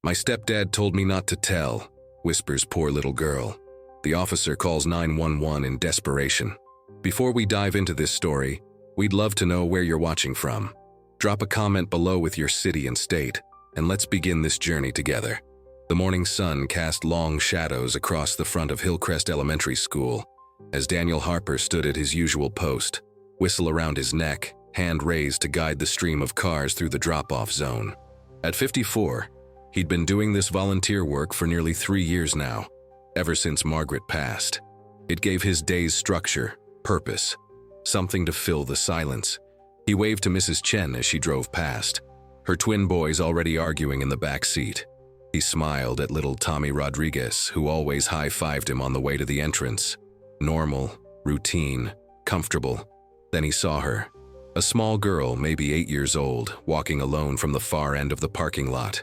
My stepdad told me not to tell, whispers poor little girl. The officer calls 911 in desperation. Before we dive into this story, we'd love to know where you're watching from. Drop a comment below with your city and state, and let's begin this journey together. The morning sun cast long shadows across the front of Hillcrest Elementary School as Daniel Harper stood at his usual post, whistle around his neck, hand raised to guide the stream of cars through the drop-off zone. At 54, he'd been doing this volunteer work for nearly 3 years now, ever since Margaret passed. It gave his days structure, purpose, something to fill the silence. He waved to Mrs. Chen as she drove past, her twin boys already arguing in the back seat. He smiled at little Tommy Rodriguez, who always high-fived him on the way to the entrance. Normal, routine, comfortable. Then he saw her, a small girl, maybe 8 years old, walking alone from the far end of the parking lot.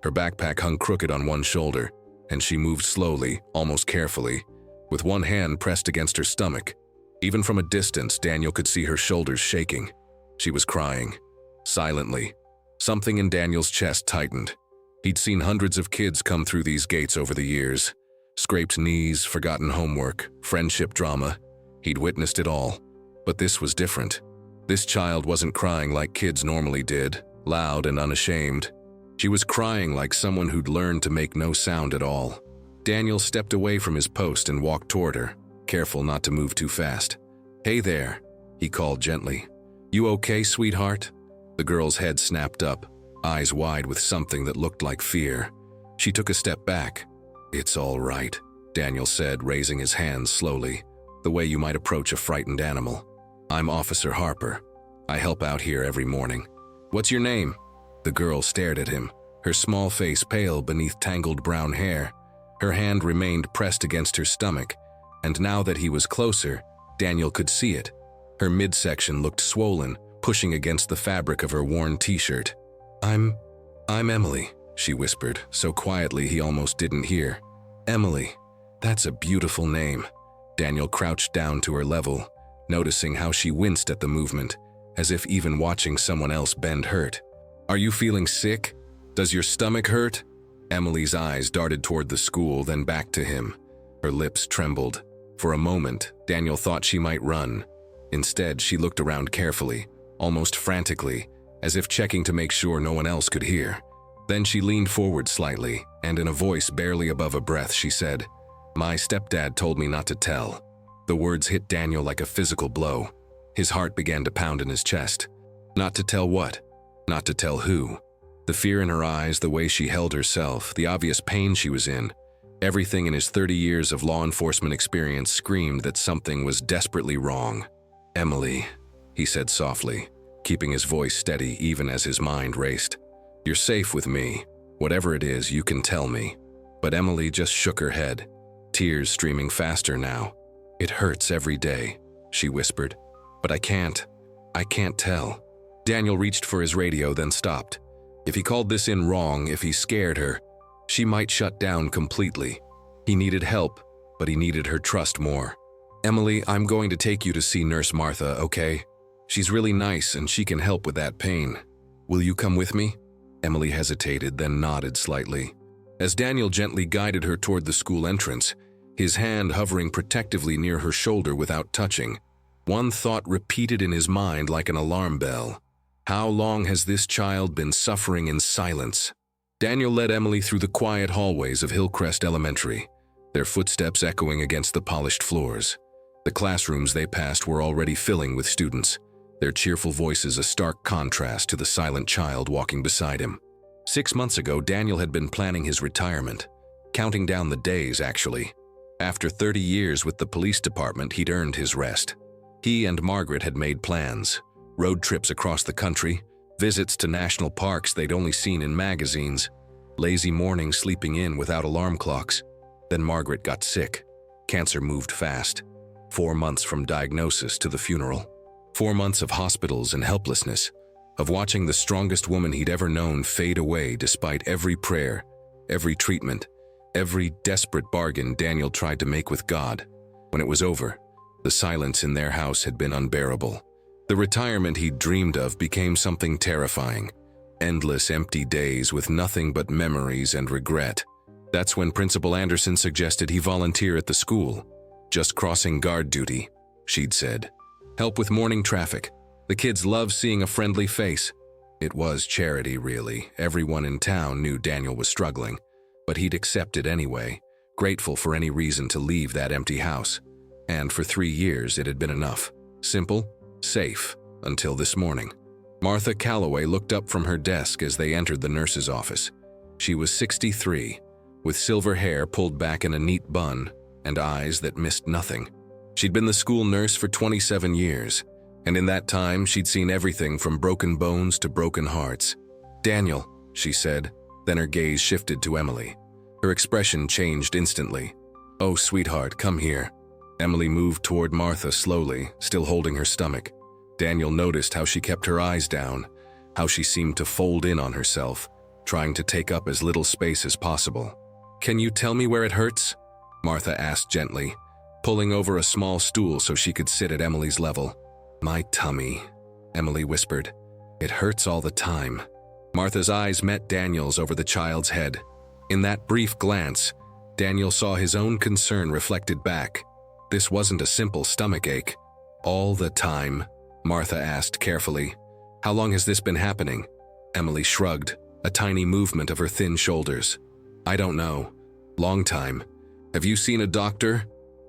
Her backpack hung crooked on one shoulder, and she moved slowly, almost carefully, with one hand pressed against her stomach. Even from a distance, Daniel could see her shoulders shaking. She was crying, silently. Something in Daniel's chest tightened. He'd seen hundreds of kids come through these gates over the years. Scraped knees, forgotten homework, friendship drama. He'd witnessed it all. But this was different. This child wasn't crying like kids normally did, loud and unashamed. She was crying like someone who'd learned to make no sound at all. Daniel stepped away from his post and walked toward her, careful not to move too fast. "Hey there," he called gently. "You okay, sweetheart?" The girl's head snapped up, eyes wide with something that looked like fear. She took a step back. "It's all right," Daniel said, raising his hands slowly, the way you might approach a frightened animal. "I'm Officer Harper. I help out here every morning. What's your name?" The girl stared at him, her small face pale beneath tangled brown hair. Her hand remained pressed against her stomach, and now that he was closer, Daniel could see it. Her midsection looked swollen, pushing against the fabric of her worn t-shirt. I'm Emily," she whispered, so quietly he almost didn't hear. "Emily, that's a beautiful name." Daniel crouched down to her level, noticing how she winced at the movement, as if even watching someone else bend hurt. "Are you feeling sick? Does your stomach hurt?" Emily's eyes darted toward the school, then back to him. Her lips trembled. For a moment, Daniel thought she might run. Instead, she looked around carefully, almost frantically, as if checking to make sure no one else could hear. Then she leaned forward slightly, and in a voice barely above a breath, she said, "My stepdad told me not to tell." The words hit Daniel like a physical blow. His heart began to pound in his chest. Not to tell what? Not to tell who? The fear in her eyes, the way she held herself, the obvious pain she was in. Everything in his 30 years of law enforcement experience screamed that something was desperately wrong. "Emily," he said softly, keeping his voice steady even as his mind raced. "You're safe with me. Whatever it is, you can tell me." But Emily just shook her head, tears streaming faster now. "It hurts every day," she whispered. "But I can't tell." Daniel reached for his radio, then stopped. If he called this in wrong, if he scared her, she might shut down completely. He needed help, but he needed her trust more. "Emily, I'm going to take you to see Nurse Martha, okay? She's really nice and she can help with that pain. Will you come with me?" Emily hesitated, then nodded slightly. As Daniel gently guided her toward the school entrance, his hand hovering protectively near her shoulder without touching, one thought repeated in his mind like an alarm bell. How long has this child been suffering in silence? Daniel led Emily through the quiet hallways of Hillcrest Elementary, their footsteps echoing against the polished floors. The classrooms they passed were already filling with students, their cheerful voices a stark contrast to the silent child walking beside him. 6 months ago, Daniel had been planning his retirement, counting down the days, actually. After 30 years with the police department, he'd earned his rest. He and Margaret had made plans, road trips across the country, visits to national parks they'd only seen in magazines, lazy mornings sleeping in without alarm clocks. Then Margaret got sick. Cancer moved fast. 4 months from diagnosis to the funeral. 4 months of hospitals and helplessness, of watching the strongest woman he'd ever known fade away despite every prayer, every treatment, every desperate bargain Daniel tried to make with God. When it was over, the silence in their house had been unbearable. The retirement he'd dreamed of became something terrifying, Endless empty days with nothing but memories and regret. That's when Principal Anderson suggested he volunteer at the school. Just crossing guard duty, she'd said. Help with morning traffic. The kids love seeing a friendly face. It was charity, really. Everyone in town knew Daniel was struggling, but he'd accept it anyway, grateful for any reason to leave that empty house. And for 3 years, it had been enough. Simple, safe, until this morning. Martha Calloway looked up from her desk as they entered the nurse's office. She was 63, with silver hair pulled back in a neat bun and eyes that missed nothing. She'd been the school nurse for 27 years, and in that time she'd seen everything from broken bones to broken hearts. "Daniel," she said, then her gaze shifted to Emily. Her expression changed instantly. "Oh, sweetheart, come here." Emily moved toward Martha slowly, still holding her stomach. Daniel noticed how she kept her eyes down, how she seemed to fold in on herself, trying to take up as little space as possible. "Can you tell me where it hurts?" Martha asked gently, pulling over a small stool so she could sit at Emily's level. "My tummy," Emily whispered. "It hurts all the time." Martha's eyes met Daniel's over the child's head. In that brief glance, Daniel saw his own concern reflected back. This wasn't a simple stomach ache. "All the time?" Martha asked carefully. "How long has this been happening?" Emily shrugged, a tiny movement of her thin shoulders. "I don't know. Long time. Have you seen a doctor?"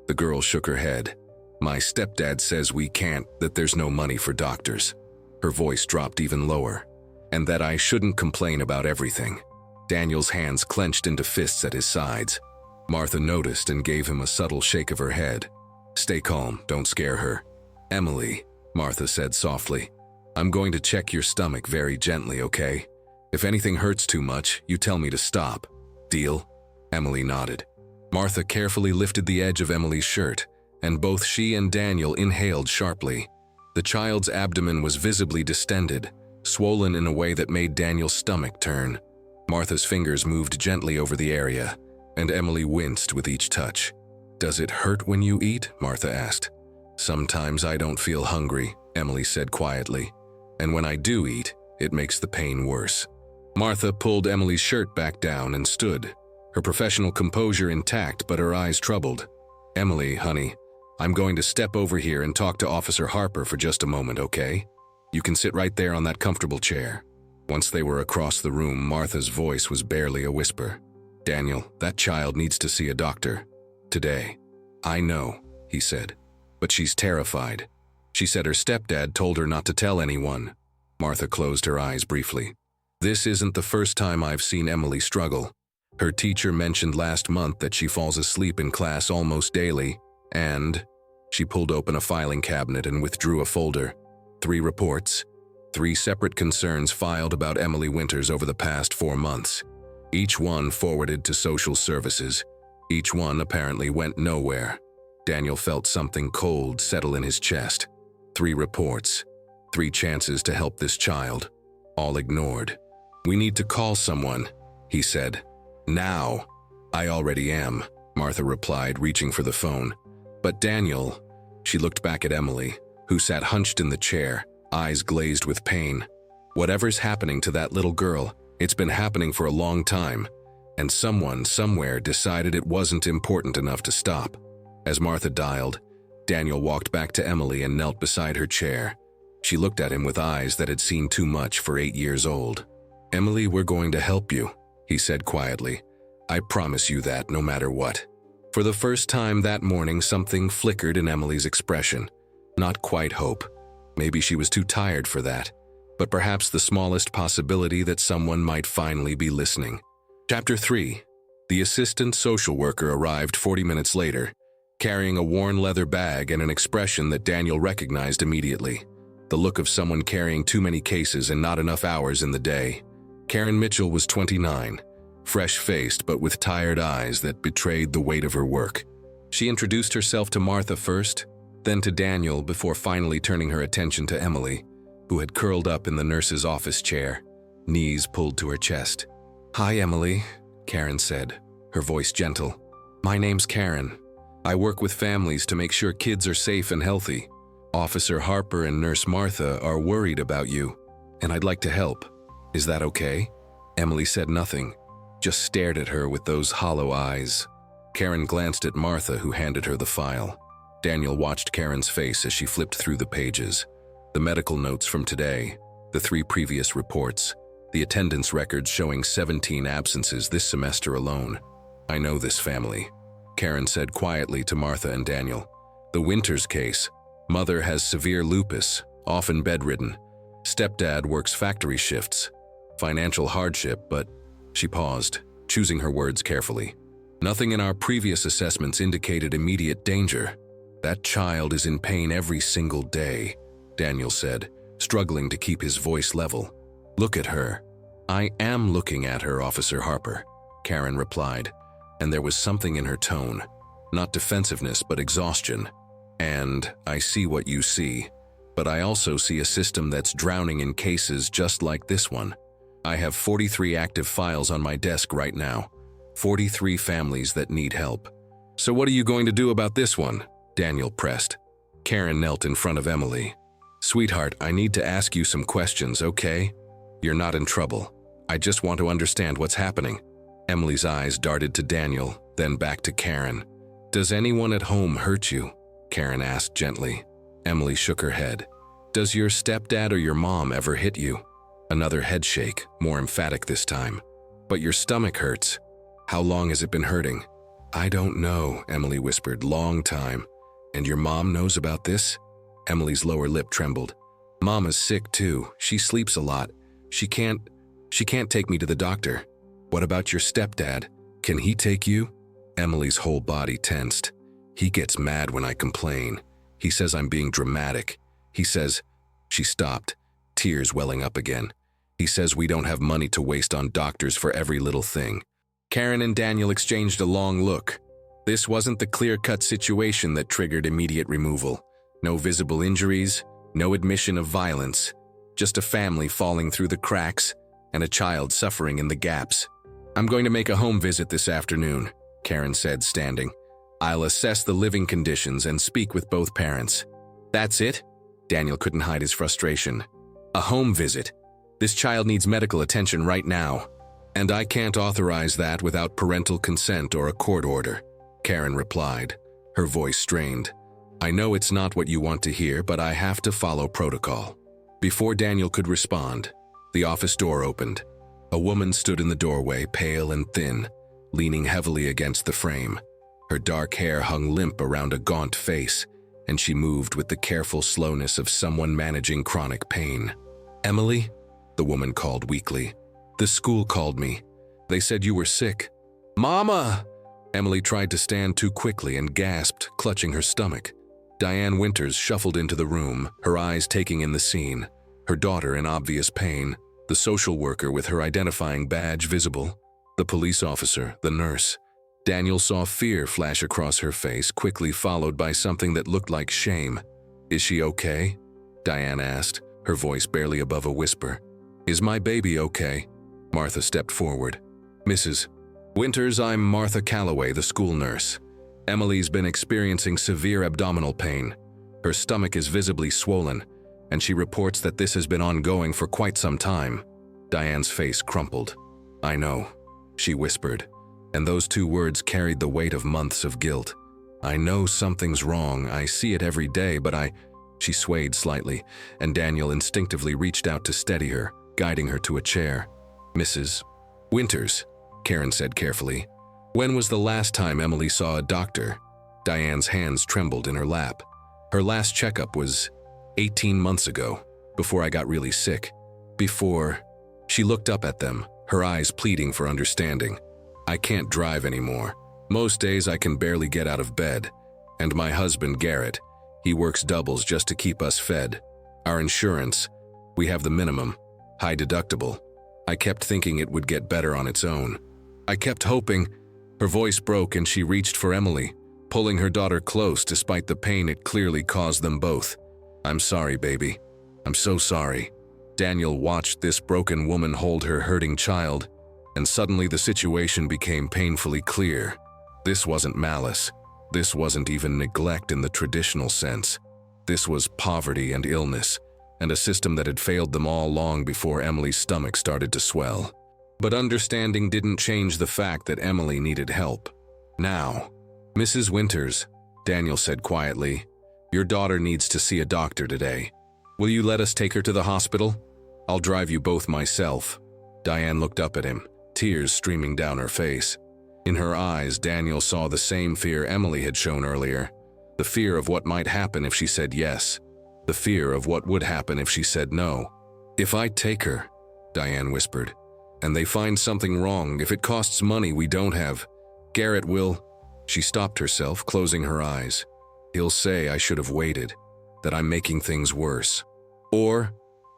The girl shook her head. "My stepdad says we can't, that there's no money for doctors." Her voice dropped even lower. "And that I shouldn't complain about everything." Daniel's hands clenched into fists at his sides. Martha noticed and gave him a subtle shake of her head. "Stay calm, don't scare her." "Emily," Martha said softly, "I'm going to check your stomach very gently, okay? If anything hurts too much, you tell me to stop. Deal?" Emily nodded. Martha carefully lifted the edge of Emily's shirt, and both she and Daniel inhaled sharply. The child's abdomen was visibly distended, swollen in a way that made Daniel's stomach turn. Martha's fingers moved gently over the area, and Emily winced with each touch. "Does it hurt when you eat?" Martha asked. "Sometimes I don't feel hungry," Emily said quietly. "And when I do eat, it makes the pain worse." Martha pulled Emily's shirt back down and stood, her professional composure intact but her eyes troubled. "Emily, honey, I'm going to step over here and talk to Officer Harper for just a moment, okay? You can sit right there on that comfortable chair." Once they were across the room, Martha's voice was barely a whisper. "Daniel, that child needs to see a doctor. Today." "I know," he said. "But she's terrified. She said her stepdad told her not to tell anyone." Martha closed her eyes briefly. "This isn't the first time I've seen Emily struggle. Her teacher mentioned last month that she falls asleep in class almost daily, and..." She pulled open a filing cabinet and withdrew a folder. 3 reports. 3 separate concerns filed about Emily Winters over the past 4 months. Each one forwarded to social services. Each one apparently went nowhere. Daniel felt something cold settle in his chest. 3 reports. 3 chances to help this child. All ignored. "We need to call someone," he said. "Now." "I already am," Martha replied, reaching for the phone. "But Daniel..." She looked back at Emily, who sat hunched in the chair, eyes glazed with pain. "Whatever's happening to that little girl, it's been happening for a long time, and someone somewhere decided it wasn't important enough to stop." As Martha dialed, Daniel walked back to Emily and knelt beside her chair. She looked at him with eyes that had seen too much for 8 years old. "Emily, we're going to help you," he said quietly. "I promise you that, no matter what." For the first time that morning, something flickered in Emily's expression. Not quite hope. Maybe she was too tired for that. But perhaps the smallest possibility that someone might finally be listening. Chapter 3. The assistant social worker arrived 40 minutes later, carrying a worn leather bag and an expression that Daniel recognized immediately. The look of someone carrying too many cases and not enough hours in the day. Karen Mitchell was 29, fresh-faced but with tired eyes that betrayed the weight of her work. She introduced herself to Martha first, then to Daniel before finally turning her attention to Emily, who had curled up in the nurse's office chair, knees pulled to her chest. "Hi, Emily," Karen said, her voice gentle. "My name's Karen. I work with families to make sure kids are safe and healthy. Officer Harper and Nurse Martha are worried about you, and I'd like to help." Is that okay? Emily said nothing, just stared at her with those hollow eyes. Karen glanced at Martha, who handed her the file. Daniel watched Karen's face as she flipped through the pages. The medical notes from today, the 3 previous reports, the attendance records showing 17 absences this semester alone. I know this family, Karen said quietly to Martha and Daniel. The Winters case. Mother has severe lupus, often bedridden. Stepdad works factory shifts. Financial hardship, but she paused, choosing her words carefully. Nothing in our previous assessments indicated immediate danger. That child is in pain every single day, Daniel said, struggling to keep his voice level. Look at her. I am looking at her, Officer Harper, Karen replied, and there was something in her tone, not defensiveness but exhaustion. And I see what you see, but I also see a system that's drowning in cases just like this one. I have 43 active files on my desk right now, 43 families that need help. So what are you going to do about this one? Daniel pressed. Karen knelt in front of Emily. Sweetheart, I need to ask you some questions, okay? You're not in trouble. I just want to understand what's happening. Emily's eyes darted to Daniel, then back to Karen. Does anyone at home hurt you? Karen asked gently. Emily shook her head. Does your stepdad or your mom ever hit you? Another head shake, more emphatic this time. But your stomach hurts. How long has it been hurting? I don't know, Emily whispered. Long time. And your mom knows about this? Emily's lower lip trembled. Mama's sick too. She sleeps a lot. She can't take me to the doctor. What about your stepdad? Can he take you? Emily's whole body tensed. He gets mad when I complain. He says I'm being dramatic. He says... She stopped, tears welling up again. He says we don't have money to waste on doctors for every little thing. Karen and Daniel exchanged a long look. This wasn't the clear-cut situation that triggered immediate removal. No visible injuries, no admission of violence. Just a family falling through the cracks and a child suffering in the gaps. I'm going to make a home visit this afternoon, Karen said, standing. I'll assess the living conditions and speak with both parents. That's it? Daniel couldn't hide his frustration. A home visit? This child needs medical attention right now. And I can't authorize that without parental consent or a court order, Karen replied, her voice strained. I know it's not what you want to hear, but I have to follow protocol. Before Daniel could respond, the office door opened. A woman stood in the doorway, pale and thin, leaning heavily against the frame. Her dark hair hung limp around a gaunt face, and she moved with the careful slowness of someone managing chronic pain. Emily? The woman called weakly. The school called me. They said you were sick. Mama! Emily tried to stand too quickly and gasped, clutching her stomach. Diane Winters shuffled into the room, her eyes taking in the scene. Her daughter in obvious pain, the social worker with her identifying badge visible, the police officer, the nurse. Daniel saw fear flash across her face, quickly followed by something that looked like shame. Is she okay? Diane asked, her voice barely above a whisper. Is my baby okay? Martha stepped forward. Mrs. Winters, I'm Martha Calloway, the school nurse. Emily's been experiencing severe abdominal pain. Her stomach is visibly swollen, and she reports that this has been ongoing for quite some time. Diane's face crumpled. I know, she whispered, and those 2 words carried the weight of months of guilt. I know something's wrong. I see it every day, but She swayed slightly, and Daniel instinctively reached out to steady her, guiding her to a chair. Mrs. Winters, Karen said carefully. When was the last time Emily saw a doctor? Diane's hands trembled in her lap. Her last checkup was 18 months ago, before I got really sick. Before... She looked up at them, her eyes pleading for understanding. I can't drive anymore. Most days I can barely get out of bed. And my husband, Garrett, he works doubles just to keep us fed. Our insurance, we have the minimum, high deductible. I kept thinking it would get better on its own. I kept hoping. Her voice broke and she reached for Emily, pulling her daughter close despite the pain it clearly caused them both. I'm sorry, baby. I'm so sorry. Daniel watched this broken woman hold her hurting child, and suddenly the situation became painfully clear. This wasn't malice. This wasn't even neglect in the traditional sense. This was poverty and illness, and a system that had failed them all long before Emily's stomach started to swell. But understanding didn't change the fact that Emily needed help. Now, Mrs. Winters, Daniel said quietly, your daughter needs to see a doctor today. Will you let us take her to the hospital? I'll drive you both myself. Diane looked up at him, tears streaming down her face. In her eyes, Daniel saw the same fear Emily had shown earlier. The fear of what might happen if she said yes. The fear of what would happen if she said no. If I take her, Diane whispered, and they find something wrong, if it costs money we don't have, Garrett will… She stopped herself, closing her eyes. He'll say I should have waited, that I'm making things worse. Or,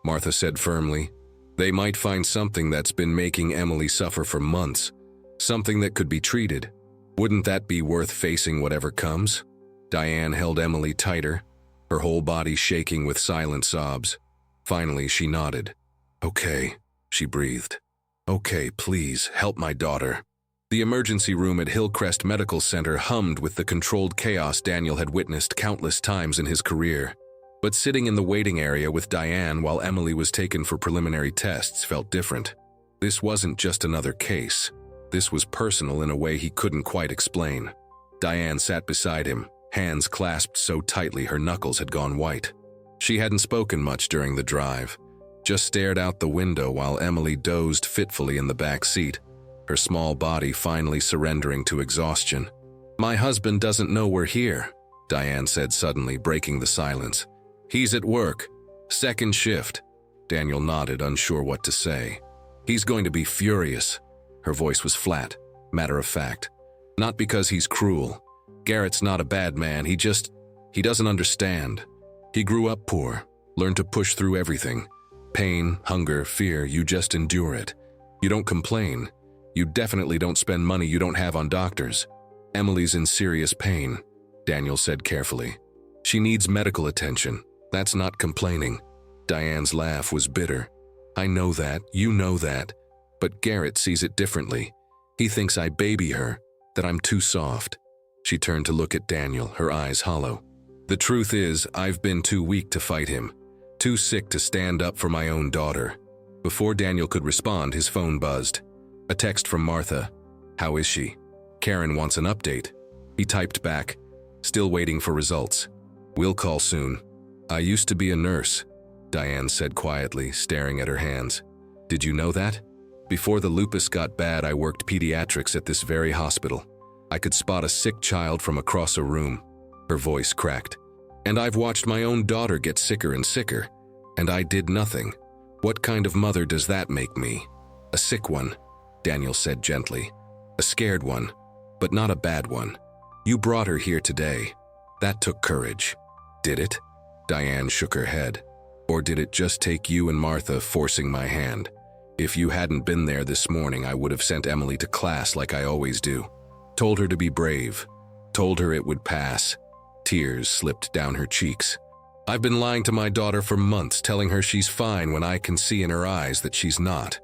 Martha said firmly, they might find something that's been making Emily suffer for months, something that could be treated. Wouldn't that be worth facing whatever comes? Diane held Emily tighter, her whole body shaking with silent sobs. Finally, she nodded. Okay, she breathed. Okay, please, help my daughter. The emergency room at Hillcrest Medical Center hummed with the controlled chaos Daniel had witnessed countless times in his career. But sitting in the waiting area with Diane while Emily was taken for preliminary tests felt different. This wasn't just another case. This was personal in a way he couldn't quite explain. Diane sat beside him, hands clasped so tightly her knuckles had gone white. She hadn't spoken much during the drive, just stared out the window while Emily dozed fitfully in the back seat, her small body finally surrendering to exhaustion. My husband doesn't know we're here, Diane said suddenly, breaking the silence. He's at work. Second shift. Daniel nodded, unsure what to say. He's going to be furious. Her voice was flat, matter of fact. Not because he's cruel. Garrett's not a bad man, he doesn't understand. He grew up poor, learned to push through everything. Pain, hunger, fear, you just endure it. You don't complain. You definitely don't spend money you don't have on doctors. Emily's in serious pain, Daniel said carefully. She needs medical attention. That's not complaining. Diane's laugh was bitter. I know that, you know that. But Garrett sees it differently. He thinks I baby her, that I'm too soft. She turned to look at Daniel, her eyes hollow. The truth is, I've been too weak to fight him, too sick to stand up for my own daughter. Before Daniel could respond, his phone buzzed. A text from Martha. How is she? Karen wants an update. He typed back, still waiting for results. We'll call soon. I used to be a nurse, Diane said quietly, staring at her hands. Did you know that? Before the lupus got bad, I worked pediatrics at this very hospital. I could spot a sick child from across a room. Her voice cracked. And I've watched my own daughter get sicker and sicker, and I did nothing. What kind of mother does that make me? A sick one, Daniel said gently. A scared one, but not a bad one. You brought her here today. That took courage. Did it? Diane shook her head. Or did it just take you and Martha forcing my hand? If you hadn't been there this morning, I would have sent Emily to class like I always do. Told her to be brave. Told her it would pass. Tears slipped down her cheeks. I've been lying to my daughter for months, telling her she's fine when I can see in her eyes that she's not.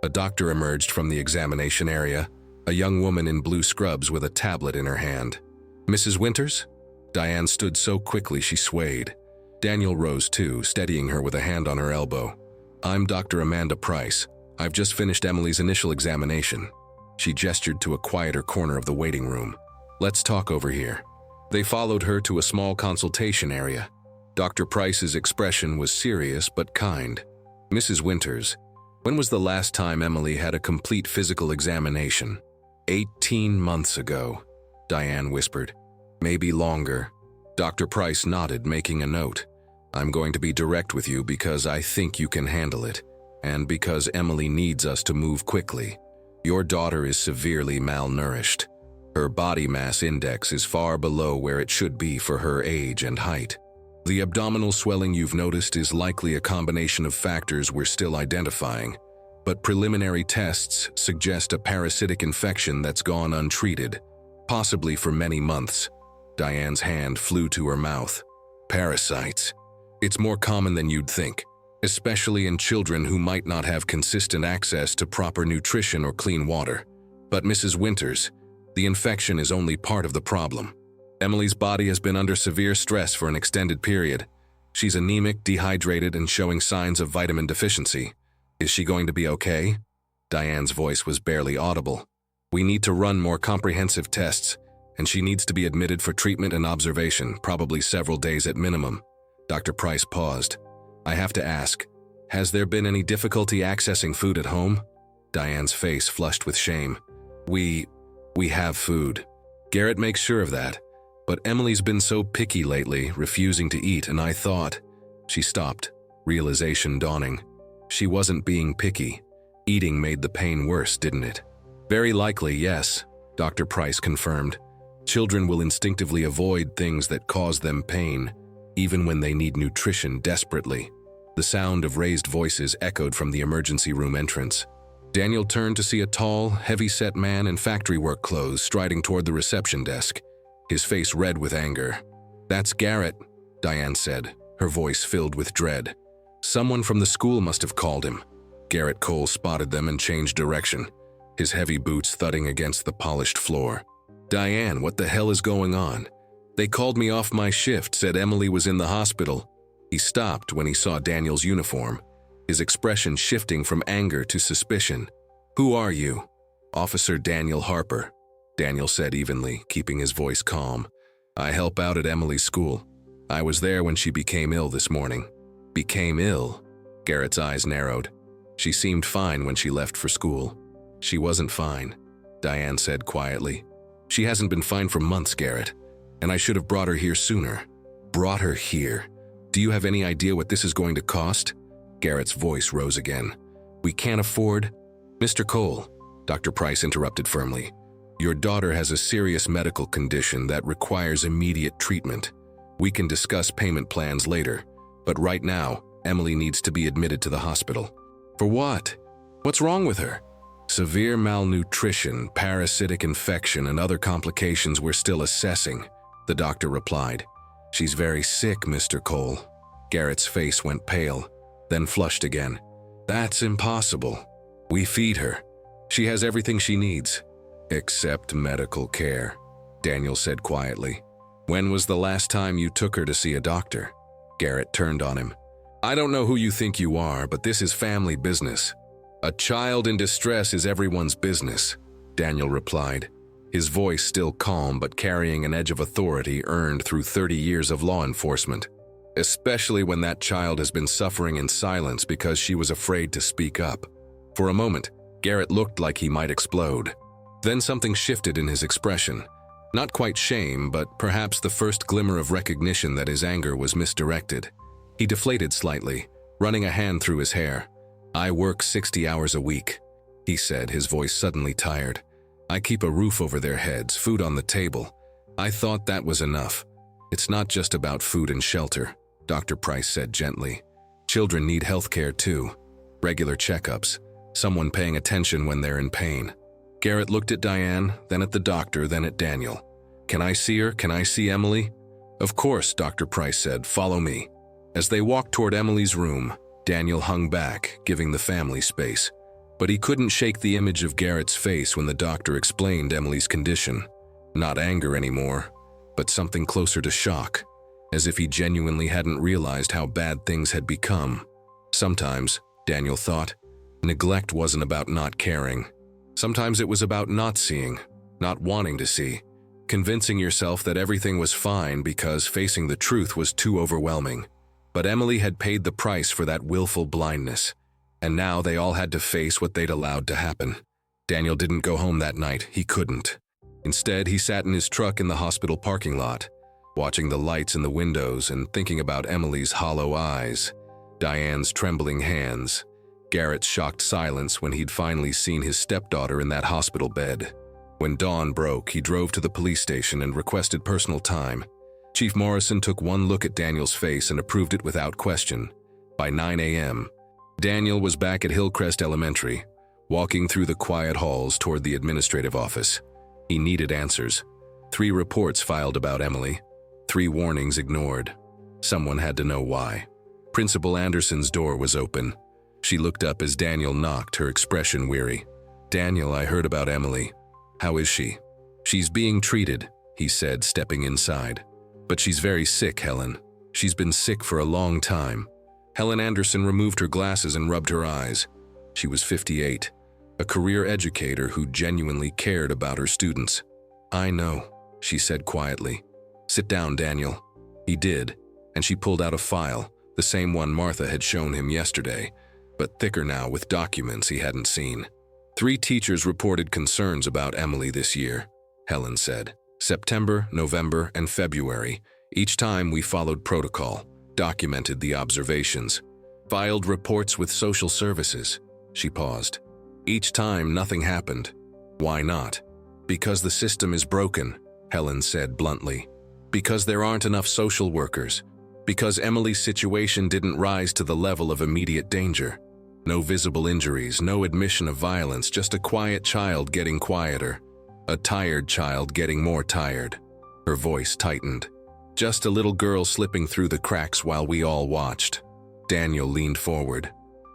A doctor emerged from the examination area, a young woman in blue scrubs with a tablet in her hand. Mrs. Winters? Diane stood so quickly she swayed. Daniel rose too, steadying her with a hand on her elbow. I'm Dr. Amanda Price. I've just finished Emily's initial examination. She gestured to a quieter corner of the waiting room. Let's talk over here. They followed her to a small consultation area. Dr. Price's expression was serious but kind. Mrs. Winters, when was the last time Emily had a complete physical examination? 18 months ago, Diane whispered. Maybe longer. Dr. Price nodded, making a note. I'm going to be direct with you because I think you can handle it, and because Emily needs us to move quickly. Your daughter is severely malnourished. Her body mass index is far below where it should be for her age and height. The abdominal swelling you've noticed is likely a combination of factors we're still identifying, but preliminary tests suggest a parasitic infection that's gone untreated, possibly for many months. Diane's hand flew to her mouth. Parasites. It's more common than you'd think, especially in children who might not have consistent access to proper nutrition or clean water. But Mrs. Winters, the infection is only part of the problem. Emily's body has been under severe stress for an extended period. She's anemic, dehydrated, and showing signs of vitamin deficiency. Is she going to be okay? Diane's voice was barely audible. We need to run more comprehensive tests, and she needs to be admitted for treatment and observation, probably several days at minimum. Dr. Price paused. I have to ask, has there been any difficulty accessing food at home? Diane's face flushed with shame. We have food. Garrett makes sure of that. But Emily's been so picky lately, refusing to eat, and I thought... She stopped, realization dawning. She wasn't being picky. Eating made the pain worse, didn't it? Very likely, yes, Dr. Price confirmed. Children will instinctively avoid things that cause them pain, even when they need nutrition desperately. The sound of raised voices echoed from the emergency room entrance. Daniel turned to see a tall, heavy-set man in factory work clothes striding toward the reception desk, his face red with anger. That's Garrett, Diane said, her voice filled with dread. Someone from the school must have called him. Garrett Cole spotted them and changed direction, his heavy boots thudding against the polished floor. Diane, what the hell is going on? They called me off my shift, said Emily was in the hospital. He stopped when he saw Daniel's uniform, his expression shifting from anger to suspicion. Who are you? Officer Daniel Harper, Daniel said evenly, keeping his voice calm. I help out at Emily's school. I was there when she became ill this morning. Became ill? Garrett's eyes narrowed. She seemed fine when she left for school. She wasn't fine, Diane said quietly. She hasn't been fine for months, Garrett, and I should have brought her here sooner. Brought her here? Do you have any idea what this is going to cost? Garrett's voice rose again. We can't afford... Mr. Cole, Dr. Price interrupted firmly. Your daughter has a serious medical condition that requires immediate treatment. We can discuss payment plans later, but right now, Emily needs to be admitted to the hospital. For what? What's wrong with her? Severe malnutrition, parasitic infection, and other complications we're still assessing, the doctor replied. She's very sick, Mr. Cole. Garrett's face went pale, then flushed again. That's impossible. We feed her. She has everything she needs. Except medical care, Daniel said quietly. When was the last time you took her to see a doctor? Garrett turned on him. I don't know who you think you are, but this is family business. A child in distress is everyone's business, Daniel replied, his voice still calm but carrying an edge of authority earned through 30 years of law enforcement, especially when that child has been suffering in silence because she was afraid to speak up. For a moment, Garrett looked like he might explode. Then something shifted in his expression. Not quite shame, but perhaps the first glimmer of recognition that his anger was misdirected. He deflated slightly, running a hand through his hair. I work 60 hours a week, he said, his voice suddenly tired. I keep a roof over their heads, food on the table. I thought that was enough. It's not just about food and shelter, Dr. Price said gently. Children need health care too. Regular checkups, someone paying attention when they're in pain. Garrett looked at Diane, then at the doctor, then at Daniel. Can I see her? Can I see Emily? Of course, Dr. Price said. Follow me. As they walked toward Emily's room, Daniel hung back, giving the family space. But he couldn't shake the image of Garrett's face when the doctor explained Emily's condition. Not anger anymore, but something closer to shock, as if he genuinely hadn't realized how bad things had become. Sometimes, Daniel thought, neglect wasn't about not caring. Sometimes it was about not seeing, not wanting to see, convincing yourself that everything was fine because facing the truth was too overwhelming. But Emily had paid the price for that willful blindness, and now they all had to face what they'd allowed to happen. Daniel didn't go home that night. He couldn't. Instead, he sat in his truck in the hospital parking lot, watching the lights in the windows and thinking about Emily's hollow eyes, Diane's trembling hands, Garrett's shocked silence when he'd finally seen his stepdaughter in that hospital bed. When dawn broke, he drove to the police station and requested personal time. Chief Morrison took one look at Daniel's face and approved it without question. By 9 a.m., Daniel was back at Hillcrest Elementary, walking through the quiet halls toward the administrative office. He needed answers. 3 reports filed about Emily, 3 warnings ignored. Someone had to know why. Principal Anderson's door was open. She looked up as Daniel knocked, her expression weary. Daniel, I heard about Emily. How is she? She's being treated, he said, stepping inside. But she's very sick, Helen. She's been sick for a long time. Helen Anderson removed her glasses and rubbed her eyes. She was 58, a career educator who genuinely cared about her students. "I know," she said quietly. "Sit down, Daniel." He did, and she pulled out a file, the same one Martha had shown him yesterday, but thicker now with documents he hadn't seen. 3 teachers reported concerns about Emily this year, Helen said. September, November, and February. Each time we followed protocol, documented the observations, filed reports with social services. She paused. Each time nothing happened. Why not? Because the system is broken, Helen said bluntly. Because there aren't enough social workers. Because Emily's situation didn't rise to the level of immediate danger. No visible injuries, no admission of violence, just a quiet child getting quieter. A tired child getting more tired. Her voice tightened. Just a little girl slipping through the cracks while we all watched. Daniel leaned forward.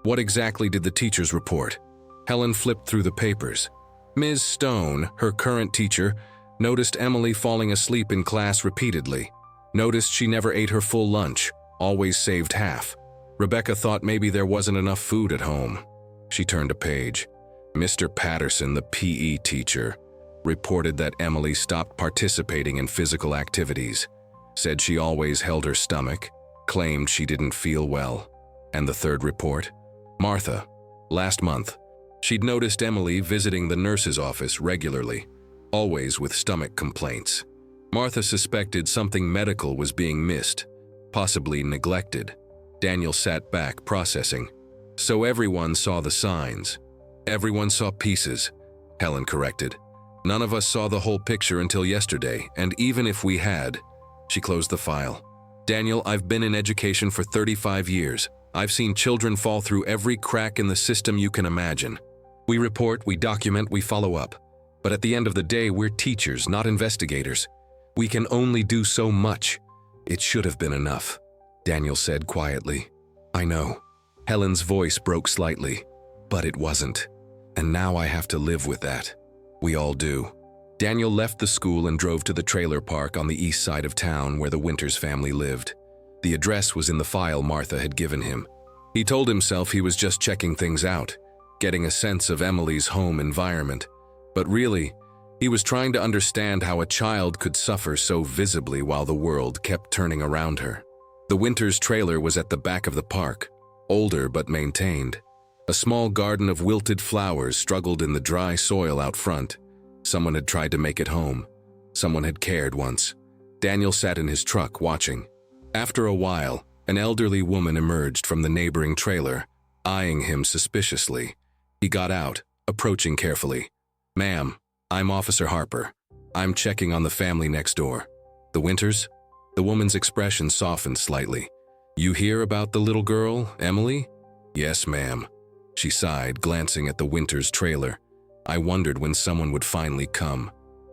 What exactly did the teachers report? Helen flipped through the papers. Ms. Stone, her current teacher, noticed Emily falling asleep in class repeatedly. Noticed she never ate her full lunch, always saved half. Rebecca thought maybe there wasn't enough food at home. She turned a page. Mr. Patterson, the PE teacher, reported that Emily stopped participating in physical activities. Said she always held her stomach, claimed she didn't feel well. And the third report? Martha, last month. She'd noticed Emily visiting the nurse's office regularly, always with stomach complaints. Martha suspected something medical was being missed, possibly neglected. Daniel sat back, processing. So everyone saw the signs. Everyone saw pieces, Helen corrected. None of us saw the whole picture until yesterday, and even if we had, she closed the file. Daniel, I've been in education for 35 years. I've seen children fall through every crack in the system you can imagine. We report, we document, we follow up. But at the end of the day, we're teachers, not investigators. We can only do so much. It should have been enough, Daniel said quietly. I know. Helen's voice broke slightly, but it wasn't. And now I have to live with that. We all do. Daniel left the school and drove to the trailer park on the east side of town where the Winters family lived. The address was in the file Martha had given him. He told himself he was just checking things out, getting a sense of Emily's home environment. But really, he was trying to understand how a child could suffer so visibly while the world kept turning around her. The Winters trailer was at the back of the park, older but maintained. A small garden of wilted flowers struggled in the dry soil out front. Someone had tried to make it home. Someone had cared once. Daniel sat in his truck watching. After a while, an elderly woman emerged from the neighboring trailer, eyeing him suspiciously. He got out, approaching carefully. Ma'am, I'm Officer Harper. I'm checking on the family next door. The Winters? The woman's expression softened slightly. You hear about the little girl, Emily? Yes, ma'am. She sighed, glancing at the Winters trailer. I wondered when someone would finally come.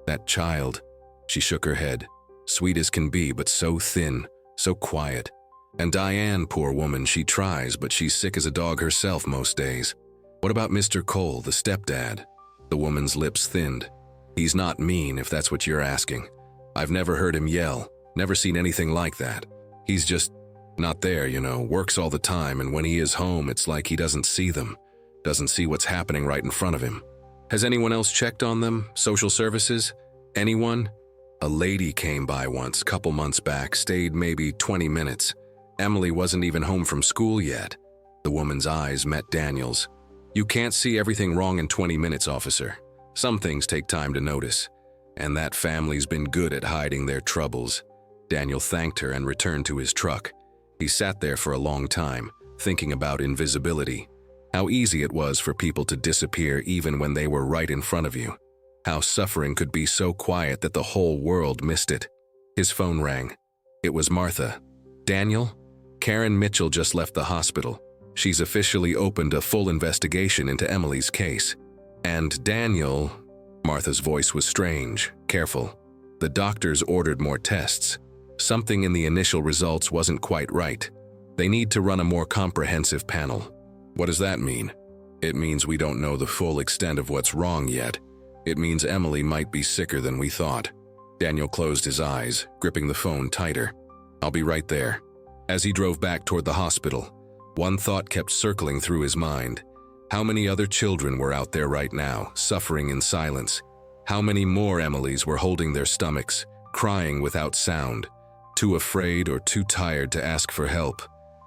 That child. She shook her head. Sweet as can be, but so thin, so quiet. And Diane, poor woman, she tries, but she's sick as a dog herself most days. What about Mr. Cole, the stepdad? The woman's lips thinned. He's not mean, if that's what you're asking. I've never heard him yell, never seen anything like that. He's just not there, works all the time, and when he is home, it's like he doesn't see them, doesn't see what's happening right in front of him. Has anyone else checked on them? Social services? Anyone? A lady came by once, couple months back, stayed maybe 20 minutes. Emily wasn't even home from school yet. The woman's eyes met Daniel's. You can't see everything wrong in 20 minutes, officer. Some things take time to notice. And that family's been good at hiding their troubles. Daniel thanked her and returned to his truck. He sat there for a long time, thinking about invisibility. How easy it was for people to disappear even when they were right in front of you. How suffering could be so quiet that the whole world missed it. His phone rang. It was Martha. Daniel? Karen Mitchell just left the hospital. She's officially opened a full investigation into Emily's case. And Daniel... Martha's voice was strange, careful. The doctors ordered more tests. Something in the initial results wasn't quite right. They need to run a more comprehensive panel. What does that mean? It means we don't know the full extent of what's wrong yet. It means Emily might be sicker than we thought. Daniel closed his eyes, gripping the phone tighter. I'll be right there. As he drove back toward the hospital, one thought kept circling through his mind. How many other children were out there right now, suffering in silence? How many more Emilys were holding their stomachs, crying without sound, too afraid or too tired to ask for help?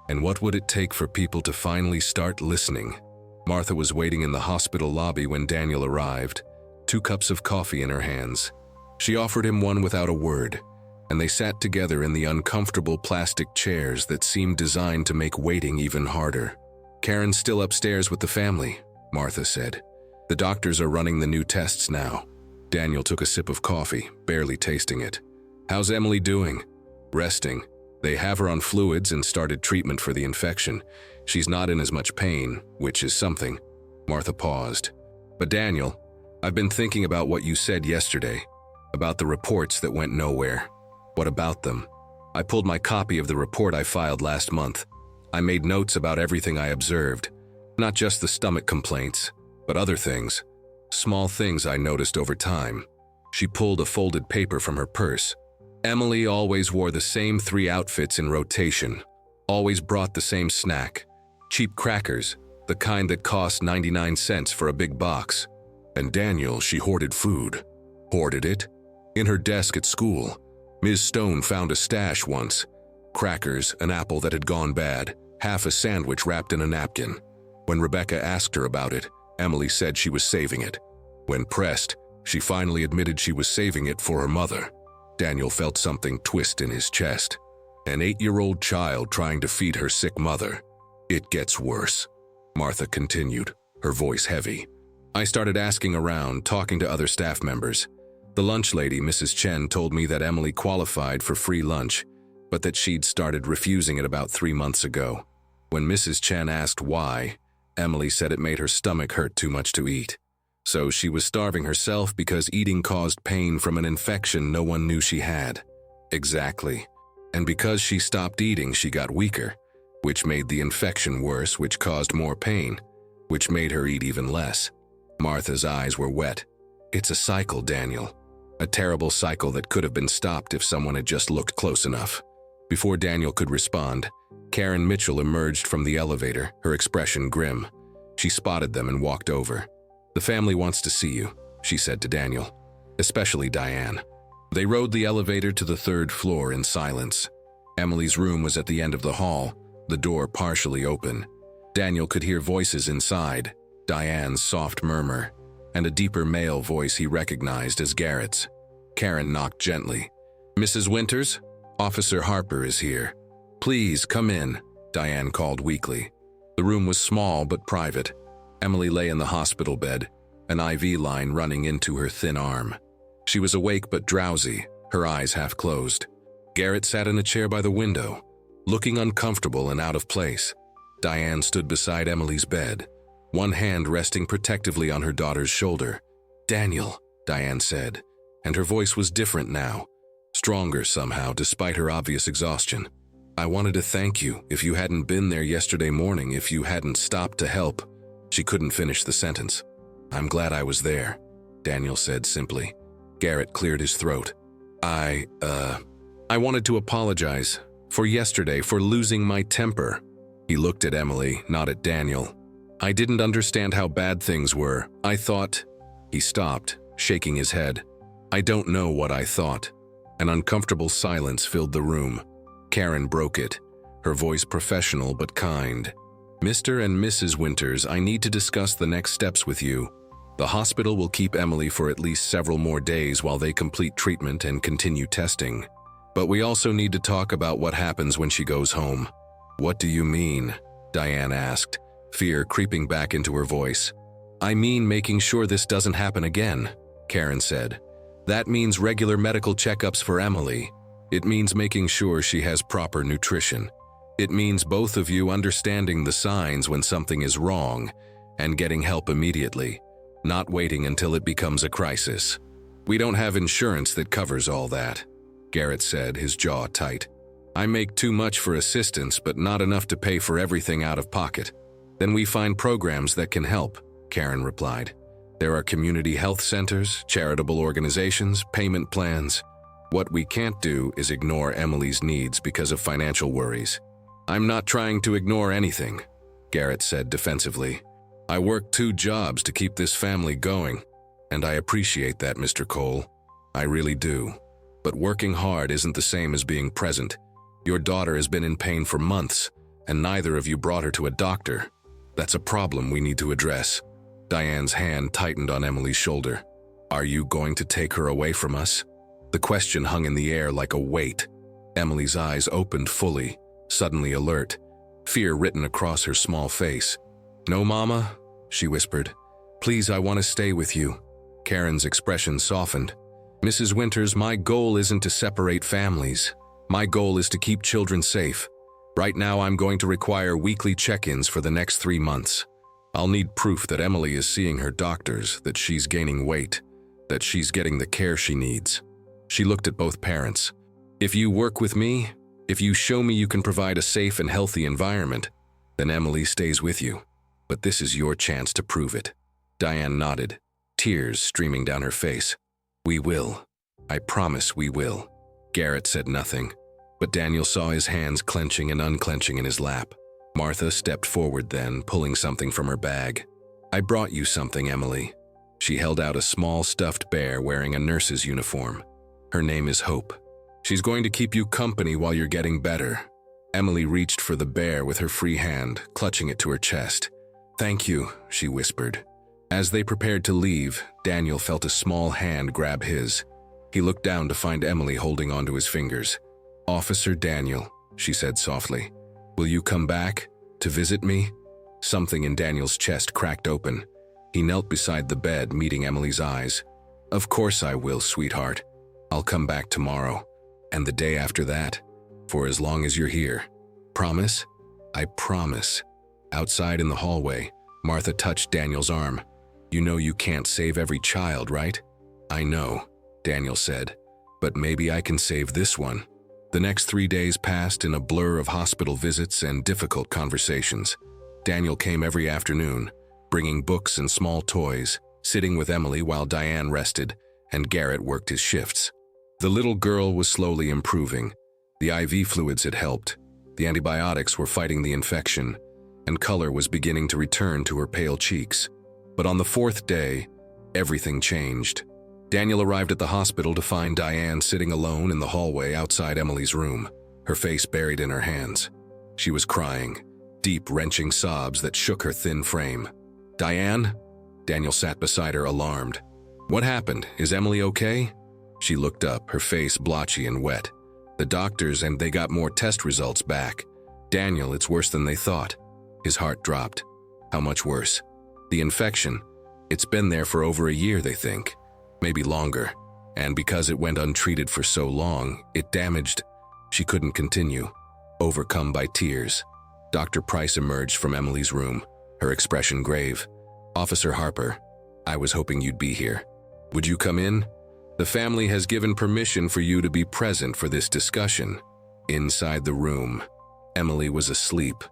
And what would it take for people to finally start listening? Martha was waiting in the hospital lobby when Daniel arrived, 2 cups of coffee in her hands. She offered him one without a word, and they sat together in the uncomfortable plastic chairs that seemed designed to make waiting even harder. "Karen's still upstairs with the family," Martha said. "The doctors are running the new tests now." Daniel took a sip of coffee, barely tasting it. "How's Emily doing?" "Resting. They have her on fluids and started treatment for the infection. She's not in as much pain, which is something." Martha paused. "But Daniel, I've been thinking about what you said yesterday, about the reports that went nowhere. What about them?" I pulled my copy of the report I filed last month. I made notes about everything I observed, not just the stomach complaints, but other things. Small things I noticed over time. She pulled a folded paper from her purse. "Emily always wore the same 3 outfits in rotation, always brought the same snack. Cheap crackers, the kind that cost 99 cents for a big box. And Daniel, she hoarded food." "Hoarded it?" "In her desk at school. Ms. Stone found a stash once. Crackers, an apple that had gone bad, half a sandwich wrapped in a napkin. When Rebecca asked her about it, Emily said she was saving it. When pressed, she finally admitted she was saving it for her mother." Daniel felt something twist in his chest. An 8-year-old child trying to feed her sick mother. "It gets worse," Martha continued, her voice heavy. "I started asking around, talking to other staff members. The lunch lady, Mrs. Chen, told me that Emily qualified for free lunch, but that she'd started refusing it about 3 months ago. When Mrs. Chen asked why, Emily said it made her stomach hurt too much to eat. So she was starving herself because eating caused pain from an infection no one knew she had." "Exactly. And because she stopped eating, she got weaker, which made the infection worse, which caused more pain, which made her eat even less." Martha's eyes were wet. "It's a cycle, Daniel. A terrible cycle that could have been stopped if someone had just looked close enough." Before Daniel could respond, Karen Mitchell emerged from the elevator, her expression grim. She spotted them and walked over. "The family wants to see you," she said to Daniel, "especially Diane." They rode the elevator to the 3rd floor in silence. Emily's room was at the end of the hall, the door partially open. Daniel could hear voices inside, Diane's soft murmur, and a deeper male voice he recognized as Garrett's. Karen knocked gently. "Mrs. Winters, Officer Harper is here." "Please, come in," Diane called weakly. The room was small but private. Emily lay in the hospital bed, an IV line running into her thin arm. She was awake but drowsy, her eyes half closed. Garrett sat in a chair by the window, looking uncomfortable and out of place. Diane stood beside Emily's bed, one hand resting protectively on her daughter's shoulder. "Daniel," Diane said, and her voice was different now, stronger somehow despite her obvious exhaustion. "I wanted to thank you if you hadn't been there yesterday morning, if you hadn't stopped to help." She couldn't finish the sentence. "I'm glad I was there," Daniel said simply. Garrett cleared his throat. I wanted to apologize for yesterday, for losing my temper." He looked at Emily, not at Daniel. "I didn't understand how bad things were. I thought—" He stopped, shaking his head. "I don't know what I thought." An uncomfortable silence filled the room. Karen broke it, her voice professional but kind. "Mr. and Mrs. Winters, I need to discuss the next steps with you. The hospital will keep Emily for at least several more days while they complete treatment and continue testing. But we also need to talk about what happens when she goes home." "What do you mean?" Diane asked, fear creeping back into her voice. "I mean making sure this doesn't happen again," Karen said. "That means regular medical checkups for Emily. It means making sure she has proper nutrition. It means both of you understanding the signs when something is wrong and getting help immediately, not waiting until it becomes a crisis. We don't have insurance that covers all that," Garrett said, his jaw tight. "I make too much for assistance but not enough to pay for everything out of pocket." "Then we find programs that can help," Karen replied. "There are community health centers, charitable organizations, payment plans. What we can't do is ignore Emily's needs because of financial worries." I'm not trying to ignore anything, Garrett said defensively. I work 2 jobs to keep this family going, and I appreciate that, Mr. Cole. I really do. But working hard isn't the same as being present. Your daughter has been in pain for months, and neither of you brought her to a doctor. That's a problem we need to address. Diane's hand tightened on Emily's shoulder. Are you going to take her away from us? The question hung in the air like a weight. Emily's eyes opened fully, suddenly alert, fear written across her small face. No, Mama, she whispered. Please, I want to stay with you. Karen's expression softened. Mrs. Winters, my goal isn't to separate families. My goal is to keep children safe. Right now, I'm going to require weekly check-ins for the next 3 months. I'll need proof that Emily is seeing her doctors, that she's gaining weight, that she's getting the care she needs. She looked at both parents. If you work with me, if you show me you can provide a safe and healthy environment, then Emily stays with you. But this is your chance to prove it. Diane nodded, tears streaming down her face. We will. I promise we will. Garrett said nothing, but Daniel saw his hands clenching and unclenching in his lap. Martha stepped forward then, pulling something from her bag. I brought you something, Emily. She held out a small stuffed bear wearing a nurse's uniform. Her name is Hope. She's going to keep you company while you're getting better. Emily reached for the bear with her free hand, clutching it to her chest. Thank you, she whispered. As they prepared to leave, Daniel felt a small hand grab his. He looked down to find Emily holding onto his fingers. Officer Daniel, she said softly. Will you come back to visit me? Something in Daniel's chest cracked open. He knelt beside the bed, meeting Emily's eyes. Of course I will, sweetheart. I'll come back tomorrow, and the day after that, for as long as you're here. Promise? I promise. Outside in the hallway, Martha touched Daniel's arm. You know you can't save every child, right? I know, Daniel said, but maybe I can save this one. The next 3 days passed in a blur of hospital visits and difficult conversations. Daniel came every afternoon, bringing books and small toys, sitting with Emily while Diane rested, and Garrett worked his shifts. The little girl was slowly improving. The IV fluids had helped. The antibiotics were fighting the infection, and color was beginning to return to her pale cheeks. But on the 4th day, everything changed. Daniel arrived at the hospital to find Diane sitting alone in the hallway outside Emily's room, her face buried in her hands. She was crying, deep, wrenching sobs that shook her thin frame. Diane? Daniel sat beside her, alarmed. What happened? Is Emily okay? She looked up, her face blotchy and wet. The doctors, and they got more test results back. Daniel, it's worse than they thought. His heart dropped. How much worse? The infection. It's been there for over a year, they think. Maybe longer. And because it went untreated for so long, it damaged. She couldn't continue. Overcome by tears, Dr. Price emerged from Emily's room, her expression grave. Officer Harper, I was hoping you'd be here. Would you come in? The family has given permission for you to be present for this discussion. Inside the room, Emily was asleep,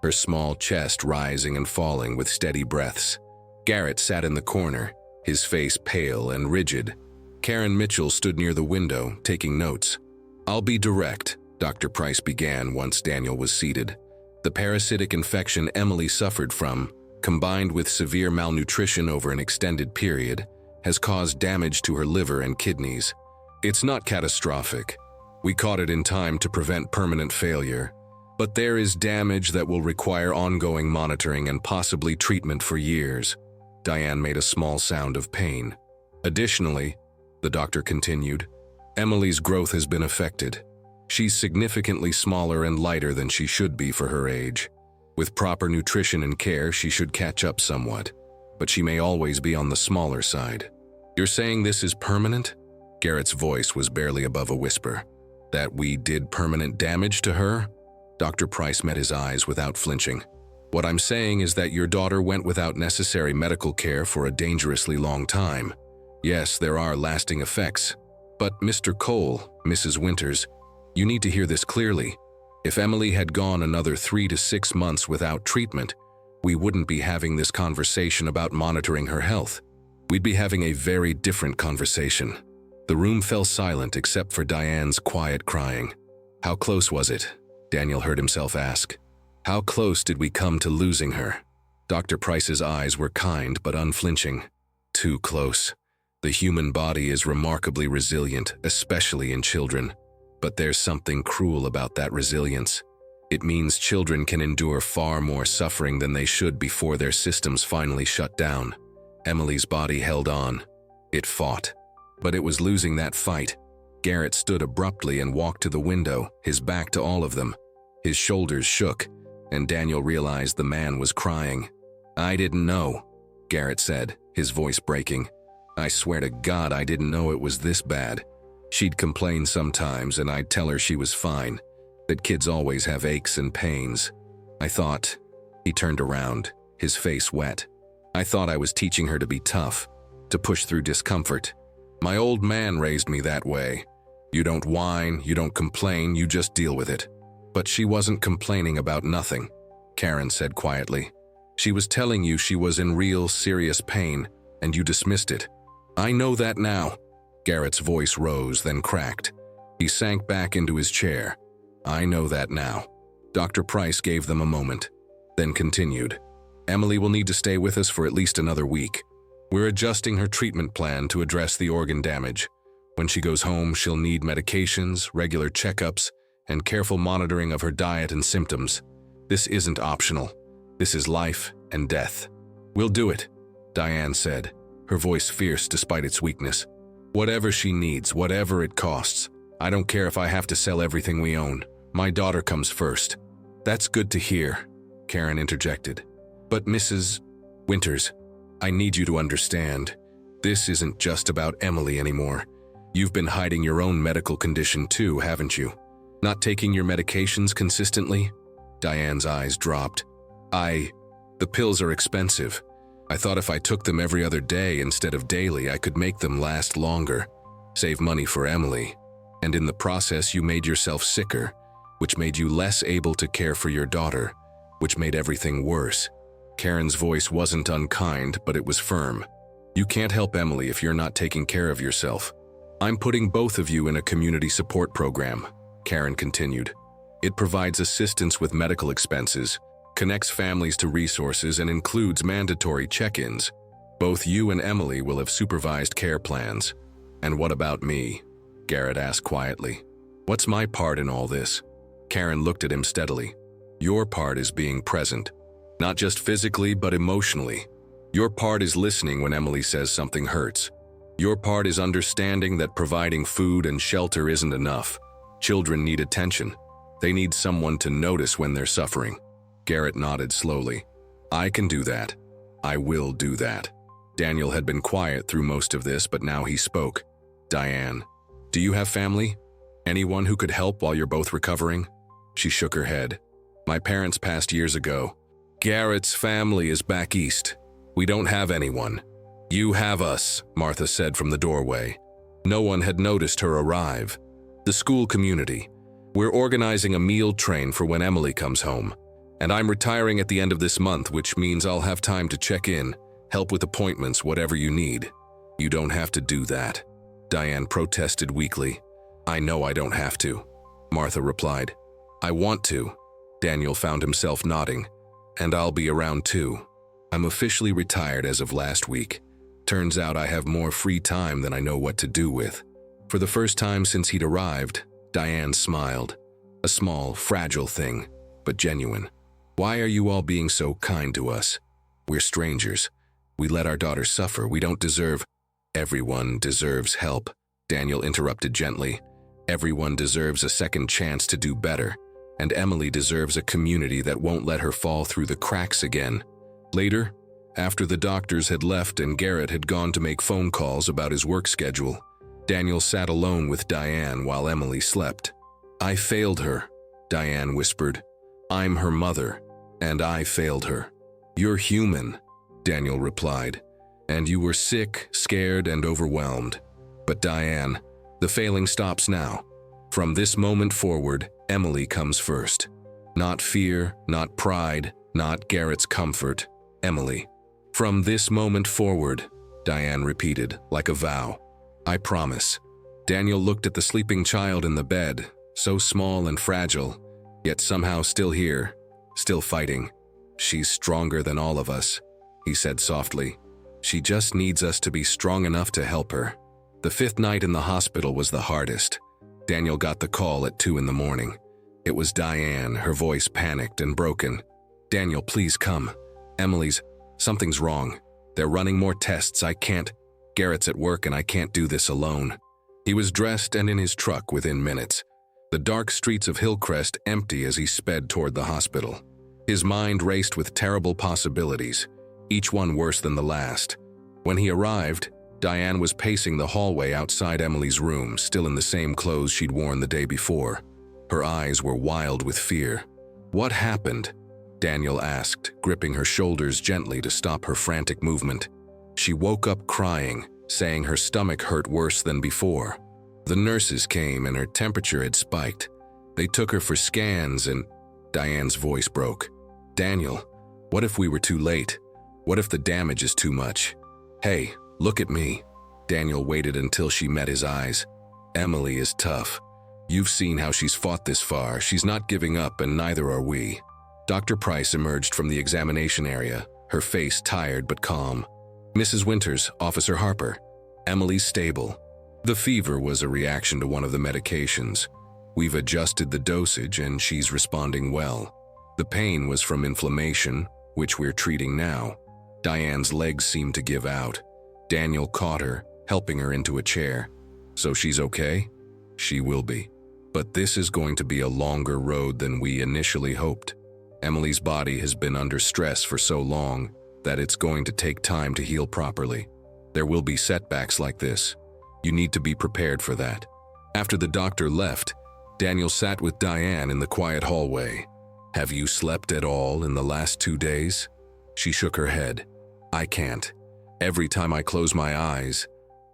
her small chest rising and falling with steady breaths. Garrett sat in the corner, his face pale and rigid. Karen Mitchell stood near the window, taking notes. I'll be direct, Dr. Price began once Daniel was seated. The parasitic infection Emily suffered from, combined with severe malnutrition over an extended period, has caused damage to her liver and kidneys. It's not catastrophic. We caught it in time to prevent permanent failure. But there is damage that will require ongoing monitoring and possibly treatment for years. Diane made a small sound of pain. Additionally, the doctor continued, Emily's growth has been affected. She's significantly smaller and lighter than she should be for her age. With proper nutrition and care, she should catch up somewhat, but she may always be on the smaller side. You're saying this is permanent? Garrett's voice was barely above a whisper. That we did permanent damage to her? Dr. Price met his eyes without flinching. What I'm saying is that your daughter went without necessary medical care for a dangerously long time. Yes, there are lasting effects. But Mr. Cole, Mrs. Winters, you need to hear this clearly. If Emily had gone another 3 to 6 months without treatment, we wouldn't be having this conversation about monitoring her health. We'd be having a very different conversation. The room fell silent except for Diane's quiet crying. How close was it? Daniel heard himself ask. How close did we come to losing her? Dr. Price's eyes were kind but unflinching. Too close. The human body is remarkably resilient, especially in children. But there's something cruel about that resilience. It means children can endure far more suffering than they should before their systems finally shut down. Emily's body held on. It fought. But it was losing that fight. Garrett stood abruptly and walked to the window, his back to all of them. His shoulders shook, and Daniel realized the man was crying. I didn't know, Garrett said, his voice breaking. I swear to God I didn't know it was this bad. She'd complain sometimes and I'd tell her she was fine, that kids always have aches and pains. I thought, he turned around, his face wet. I thought I was teaching her to be tough, to push through discomfort. My old man raised me that way. You don't whine, you don't complain, you just deal with it. But she wasn't complaining about nothing, Karen said quietly. She was telling you she was in real, serious pain, and you dismissed it. I know that now. Garrett's voice rose, then cracked. He sank back into his chair. I know that now. Dr. Price gave them a moment, then continued. Emily will need to stay with us for at least another week. We're adjusting her treatment plan to address the organ damage. When she goes home, she'll need medications, regular checkups, and careful monitoring of her diet and symptoms. This isn't optional. This is life and death. We'll do it, Diane said, her voice fierce despite its weakness. Whatever she needs, whatever it costs. I don't care if I have to sell everything we own. My daughter comes first. That's good to hear, Karen interjected. But Mrs. Winters, I need you to understand. This isn't just about Emily anymore. You've been hiding your own medical condition too, haven't you? Not taking your medications consistently? Diane's eyes dropped. The pills are expensive. I thought if I took them every other day instead of daily, I could make them last longer, save money for Emily. And in the process, you made yourself sicker, which made you less able to care for your daughter, which made everything worse. Karen's voice wasn't unkind, but it was firm. You can't help Emily if you're not taking care of yourself. I'm putting both of you in a community support program, Karen continued. It provides assistance with medical expenses, connects families to resources, and includes mandatory check-ins. Both you and Emily will have supervised care plans. And what about me? Garrett asked quietly. What's my part in all this? Karen looked at him steadily. Your part is being present. Not just physically, but emotionally. Your part is listening when Emily says something hurts. Your part is understanding that providing food and shelter isn't enough. Children need attention. They need someone to notice when they're suffering. Garrett nodded slowly. I can do that. I will do that. Daniel had been quiet through most of this, but now he spoke. Diane, do you have family? Anyone who could help while you're both recovering? She shook her head. My parents passed years ago. Garrett's family is back east. We don't have anyone. You have us, Martha said from the doorway. No one had noticed her arrive. The school community. We're organizing a meal train for when Emily comes home. And I'm retiring at the end of this month, which means I'll have time to check in, help with appointments, whatever you need. You don't have to do that, Diane protested weakly. I know I don't have to, Martha replied. I want to. Daniel found himself nodding. And I'll be around too. I'm officially retired as of last week. Turns out I have more free time than I know what to do with. For the first time since he'd arrived, Diane smiled. A small, fragile thing, but genuine. Why are you all being so kind to us? We're strangers. We let our daughter suffer. We don't deserve... Everyone deserves help, Daniel interrupted gently. Everyone deserves a second chance to do better. And Emily deserves a community that won't let her fall through the cracks again. Later, after the doctors had left and Garrett had gone to make phone calls about his work schedule, Daniel sat alone with Diane while Emily slept. I failed her, Diane whispered. I'm her mother, and I failed her. You're human, Daniel replied. And you were sick, scared, and overwhelmed. But Diane, the failing stops now. From this moment forward, Emily comes first. Not fear, not pride, not Garrett's comfort. Emily. From this moment forward, Diane repeated, like a vow. I promise. Daniel looked at the sleeping child in the bed, so small and fragile. yet somehow still here, still fighting. She's stronger than all of us, he said softly. She just needs us to be strong enough to help her. The 5th night in the hospital was the hardest. Daniel got the call at 2 in the morning. It was Diane, her voice panicked and broken. Daniel, please come. Something's wrong. They're running more tests, I can't. Garrett's at work and I can't do this alone. He was dressed and in his truck within minutes. The dark streets of Hillcrest empty as he sped toward the hospital. His mind raced with terrible possibilities, each one worse than the last. When he arrived, Diane was pacing the hallway outside Emily's room, still in the same clothes she'd worn the day before. Her eyes were wild with fear. What happened? Daniel asked, gripping her shoulders gently to stop her frantic movement. She woke up crying, saying her stomach hurt worse than before. The nurses came and her temperature had spiked. They took her for scans and… Diane's voice broke. Daniel, what if we were too late? What if the damage is too much? Hey, look at me. Daniel waited until she met his eyes. Emily is tough. You've seen how she's fought this far. She's not giving up, and neither are we. Dr. Price emerged from the examination area, her face tired but calm. Mrs. Winters, Officer Harper. Emily's stable. The fever was a reaction to one of the medications. We've adjusted the dosage and she's responding well. The pain was from inflammation, which we're treating now. Diane's legs seemed to give out. Daniel caught her, helping her into a chair. So she's okay? She will be. But this is going to be a longer road than we initially hoped. Emily's body has been under stress for so long that it's going to take time to heal properly. There will be setbacks like this. You need to be prepared for that. After the doctor left, Daniel sat with Diane in the quiet hallway. Have you slept at all in the last 2 days? She shook her head. I can't. Every time I close my eyes,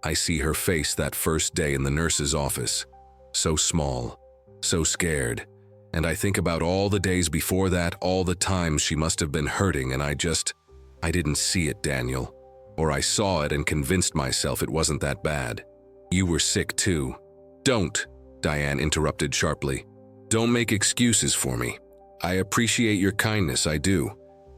I see her face that first day in the nurse's office. So small, so scared. And I think about all the days before that, all the times she must have been hurting, and I didn't see it, Daniel. Or I saw it and convinced myself it wasn't that bad. You were sick too. Don't, Diane interrupted sharply. Don't make excuses for me. I appreciate your kindness, I do.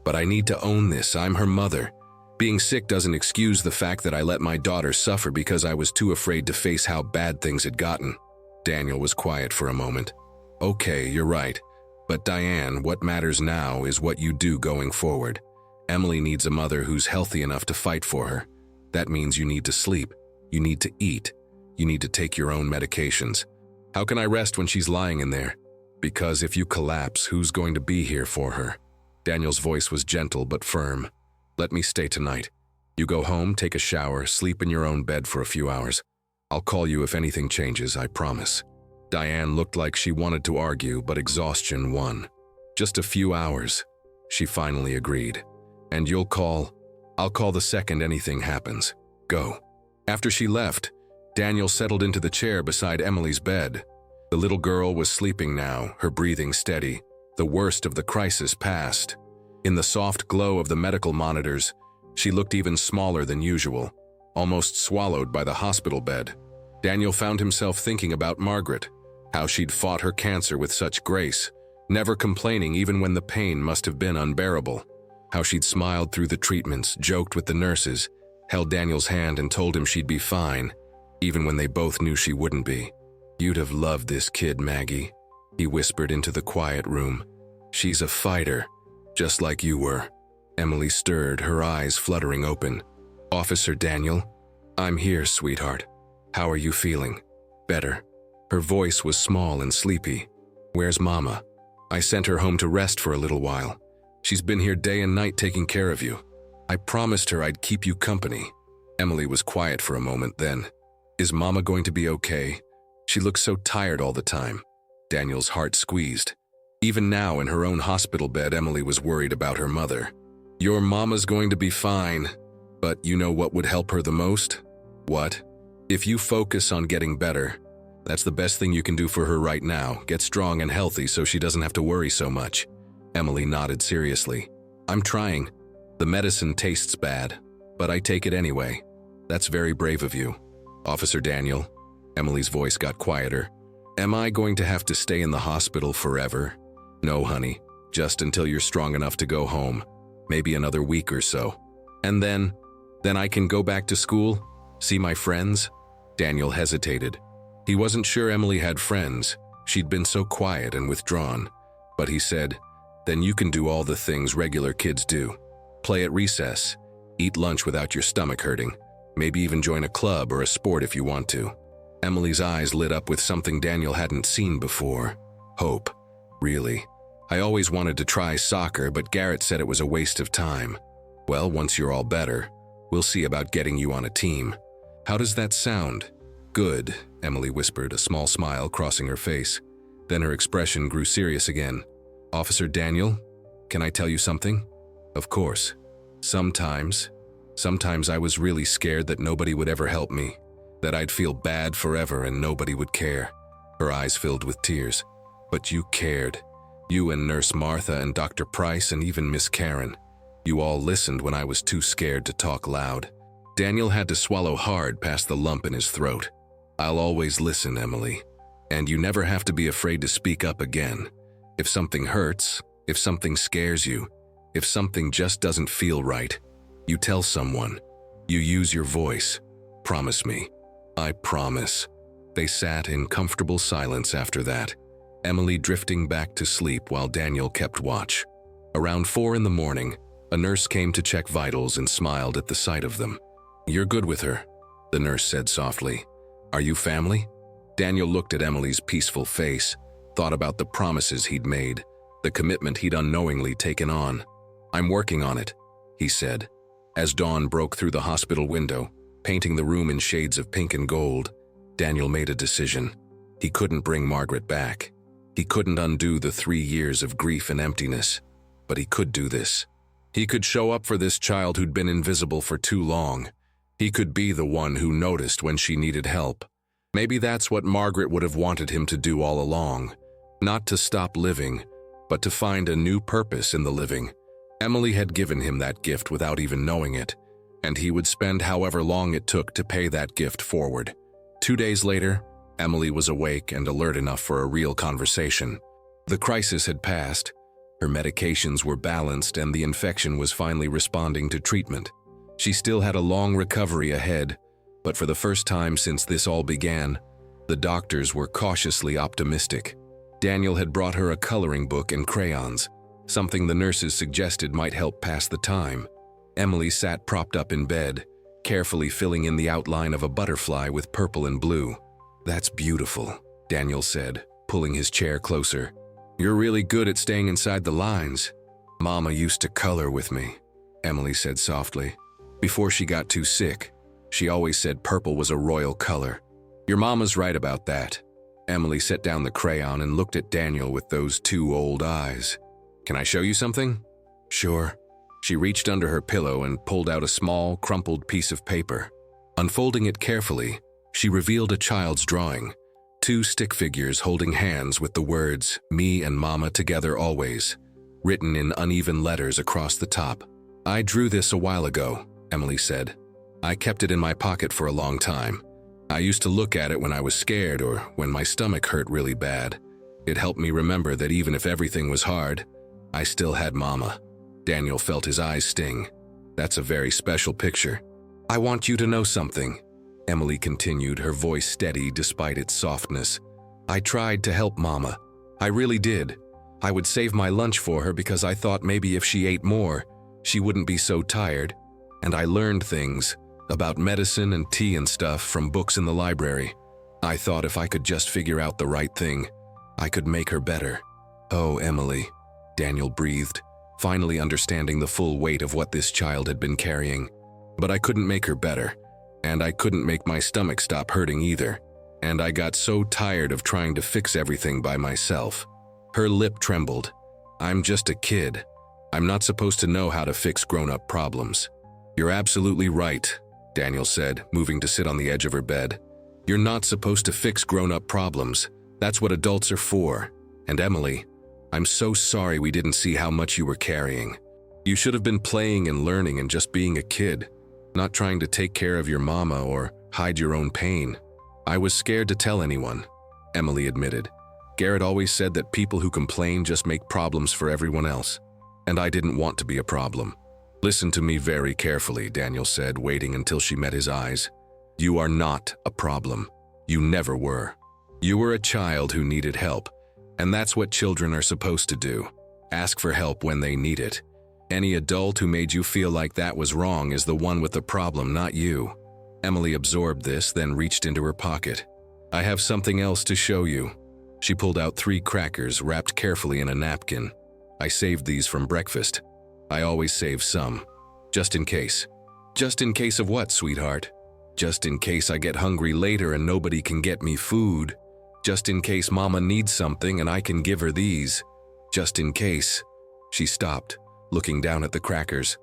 But I need to own this. I'm her mother. Being sick doesn't excuse the fact that I let my daughter suffer because I was too afraid to face how bad things had gotten. Daniel was quiet for a moment. Okay, you're right. But Diane, what matters now is what you do going forward. Emily needs a mother who's healthy enough to fight for her. That means you need to sleep. You need to eat. You need to take your own medications. How can I rest when she's lying in there? Because if you collapse, who's going to be here for her? Daniel's voice was gentle but firm. Let me stay tonight. You go home, take a shower, sleep in your own bed for a few hours. I'll call you if anything changes, I promise. Diane looked like she wanted to argue, but exhaustion won. Just a few hours, she finally agreed. And I'll call the second anything happens. Go. After she left, Daniel settled into the chair beside Emily's bed. The little girl was sleeping now, her breathing steady. The worst of the crisis passed. In the soft glow of the medical monitors, she looked even smaller than usual, almost swallowed by the hospital bed. Daniel found himself thinking about Margaret, how she'd fought her cancer with such grace, never complaining even when the pain must have been unbearable. How she'd smiled through the treatments, joked with the nurses, held Daniel's hand and told him she'd be fine, even when they both knew she wouldn't be. You'd have loved this kid, Maggie, he whispered into the quiet room. She's a fighter, just like you were. Emily stirred, her eyes fluttering open. Officer Daniel, I'm here, sweetheart. How are you feeling? Better. Her voice was small and sleepy. Where's Mama? I sent her home to rest for a little while. She's been here day and night taking care of you. I promised her I'd keep you company. Emily was quiet for a moment then. Is Mama going to be okay? She looks so tired all the time. Daniel's heart squeezed. Even now in her own hospital bed, Emily was worried about her mother. Your Mama's going to be fine, but you know what would help her the most? What? If you focus on getting better, that's the best thing you can do for her right now. Get strong and healthy so she doesn't have to worry so much. Emily nodded seriously. I'm trying. The medicine tastes bad, but I take it anyway. That's very brave of you. Officer Daniel, Emily's voice got quieter. Am I going to have to stay in the hospital forever? No, honey, just until you're strong enough to go home. Maybe another week or so. And then I can go back to school, see my friends? Daniel hesitated. He wasn't sure Emily had friends. She'd been so quiet and withdrawn. But he said, then you can do all the things regular kids do. Play at recess, eat lunch without your stomach hurting, maybe even join a club or a sport if you want to. Emily's eyes lit up with something Daniel hadn't seen before. Hope. Really. I always wanted to try soccer, but Garrett said it was a waste of time. Well, once you're all better, we'll see about getting you on a team. How does that sound? Good, Emily whispered, a small smile crossing her face. Then her expression grew serious again. Officer Daniel, can I tell you something? Of course. Sometimes I was really scared that nobody would ever help me, that I'd feel bad forever and nobody would care. Her eyes filled with tears. But you cared. You and Nurse Martha and Dr. Price and even Miss Karen. You all listened when I was too scared to talk loud. Daniel had to swallow hard past the lump in his throat. I'll always listen, Emily. And you never have to be afraid to speak up again. If something hurts, if something scares you, if something just doesn't feel right, you tell someone. You use your voice. Promise me. I promise. They sat in comfortable silence after that, Emily drifting back to sleep while Daniel kept watch. Around 4 in the morning, a nurse came to check vitals and smiled at the sight of them. You're good with her, the nurse said softly. Are you family? Daniel looked at Emily's peaceful face, thought about the promises he'd made, the commitment he'd unknowingly taken on. I'm working on it, he said. As dawn broke through the hospital window, painting the room in shades of pink and gold, Daniel made a decision. He couldn't bring Margaret back. He couldn't undo the 3 years of grief and emptiness, but he could do this. He could show up for this child who'd been invisible for too long. He could be the one who noticed when she needed help. Maybe that's what Margaret would have wanted him to do all along. Not to stop living, but to find a new purpose in the living. Emily had given him that gift without even knowing it, and he would spend however long it took to pay that gift forward. 2 days later, Emily was awake and alert enough for a real conversation. The crisis had passed. Her medications were balanced and the infection was finally responding to treatment. She still had a long recovery ahead, but for the first time since this all began, the doctors were cautiously optimistic. Daniel had brought her a coloring book and crayons, something the nurses suggested might help pass the time. Emily sat propped up in bed, carefully filling in the outline of a butterfly with purple and blue. That's beautiful, Daniel said, pulling his chair closer. You're really good at staying inside the lines. Mama used to color with me, Emily said softly. Before she got too sick, she always said purple was a royal color. Your mama's right about that. Emily set down the crayon and looked at Daniel with those 2 old eyes. Can I show you something? Sure. She reached under her pillow and pulled out a small, crumpled piece of paper. Unfolding it carefully, she revealed a child's drawing. 2 stick figures holding hands with the words, "Me and Mama together always," written in uneven letters across the top. I drew this a while ago, Emily said. I kept it in my pocket for a long time. I used to look at it when I was scared or when my stomach hurt really bad. It helped me remember that even if everything was hard, I still had Mama. Daniel felt his eyes sting. That's a very special picture. I want you to know something, Emily continued, her voice steady despite its softness. I tried to help Mama. I really did. I would save my lunch for her because I thought maybe if she ate more, she wouldn't be so tired. And I learned things about medicine and tea and stuff from books in the library. I thought if I could just figure out the right thing, I could make her better. Oh, Emily, Daniel breathed, finally understanding the full weight of what this child had been carrying. But I couldn't make her better, and I couldn't make my stomach stop hurting either. And I got so tired of trying to fix everything by myself. Her lip trembled. I'm just a kid. I'm not supposed to know how to fix grown-up problems. You're absolutely right, Daniel said, moving to sit on the edge of her bed. You're not supposed to fix grown-up problems. That's what adults are for. And Emily, I'm so sorry we didn't see how much you were carrying. You should have been playing and learning and just being a kid, not trying to take care of your mama or hide your own pain. I was scared to tell anyone, Emily admitted. Garrett always said that people who complain just make problems for everyone else. And I didn't want to be a problem. Listen to me very carefully, Daniel said, waiting until she met his eyes. You are not a problem. You never were. You were a child who needed help. And that's what children are supposed to do. Ask for help when they need it. Any adult who made you feel like that was wrong is the one with the problem, not you. Emily absorbed this, then reached into her pocket. I have something else to show you. She pulled out 3 crackers wrapped carefully in a napkin. I saved these from breakfast. I always save some. Just in case. Just in case of what, sweetheart? Just in case I get hungry later and nobody can get me food. Just in case Mama needs something and I can give her these. Just in case. She stopped, looking down at the crackers.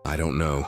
I don't know.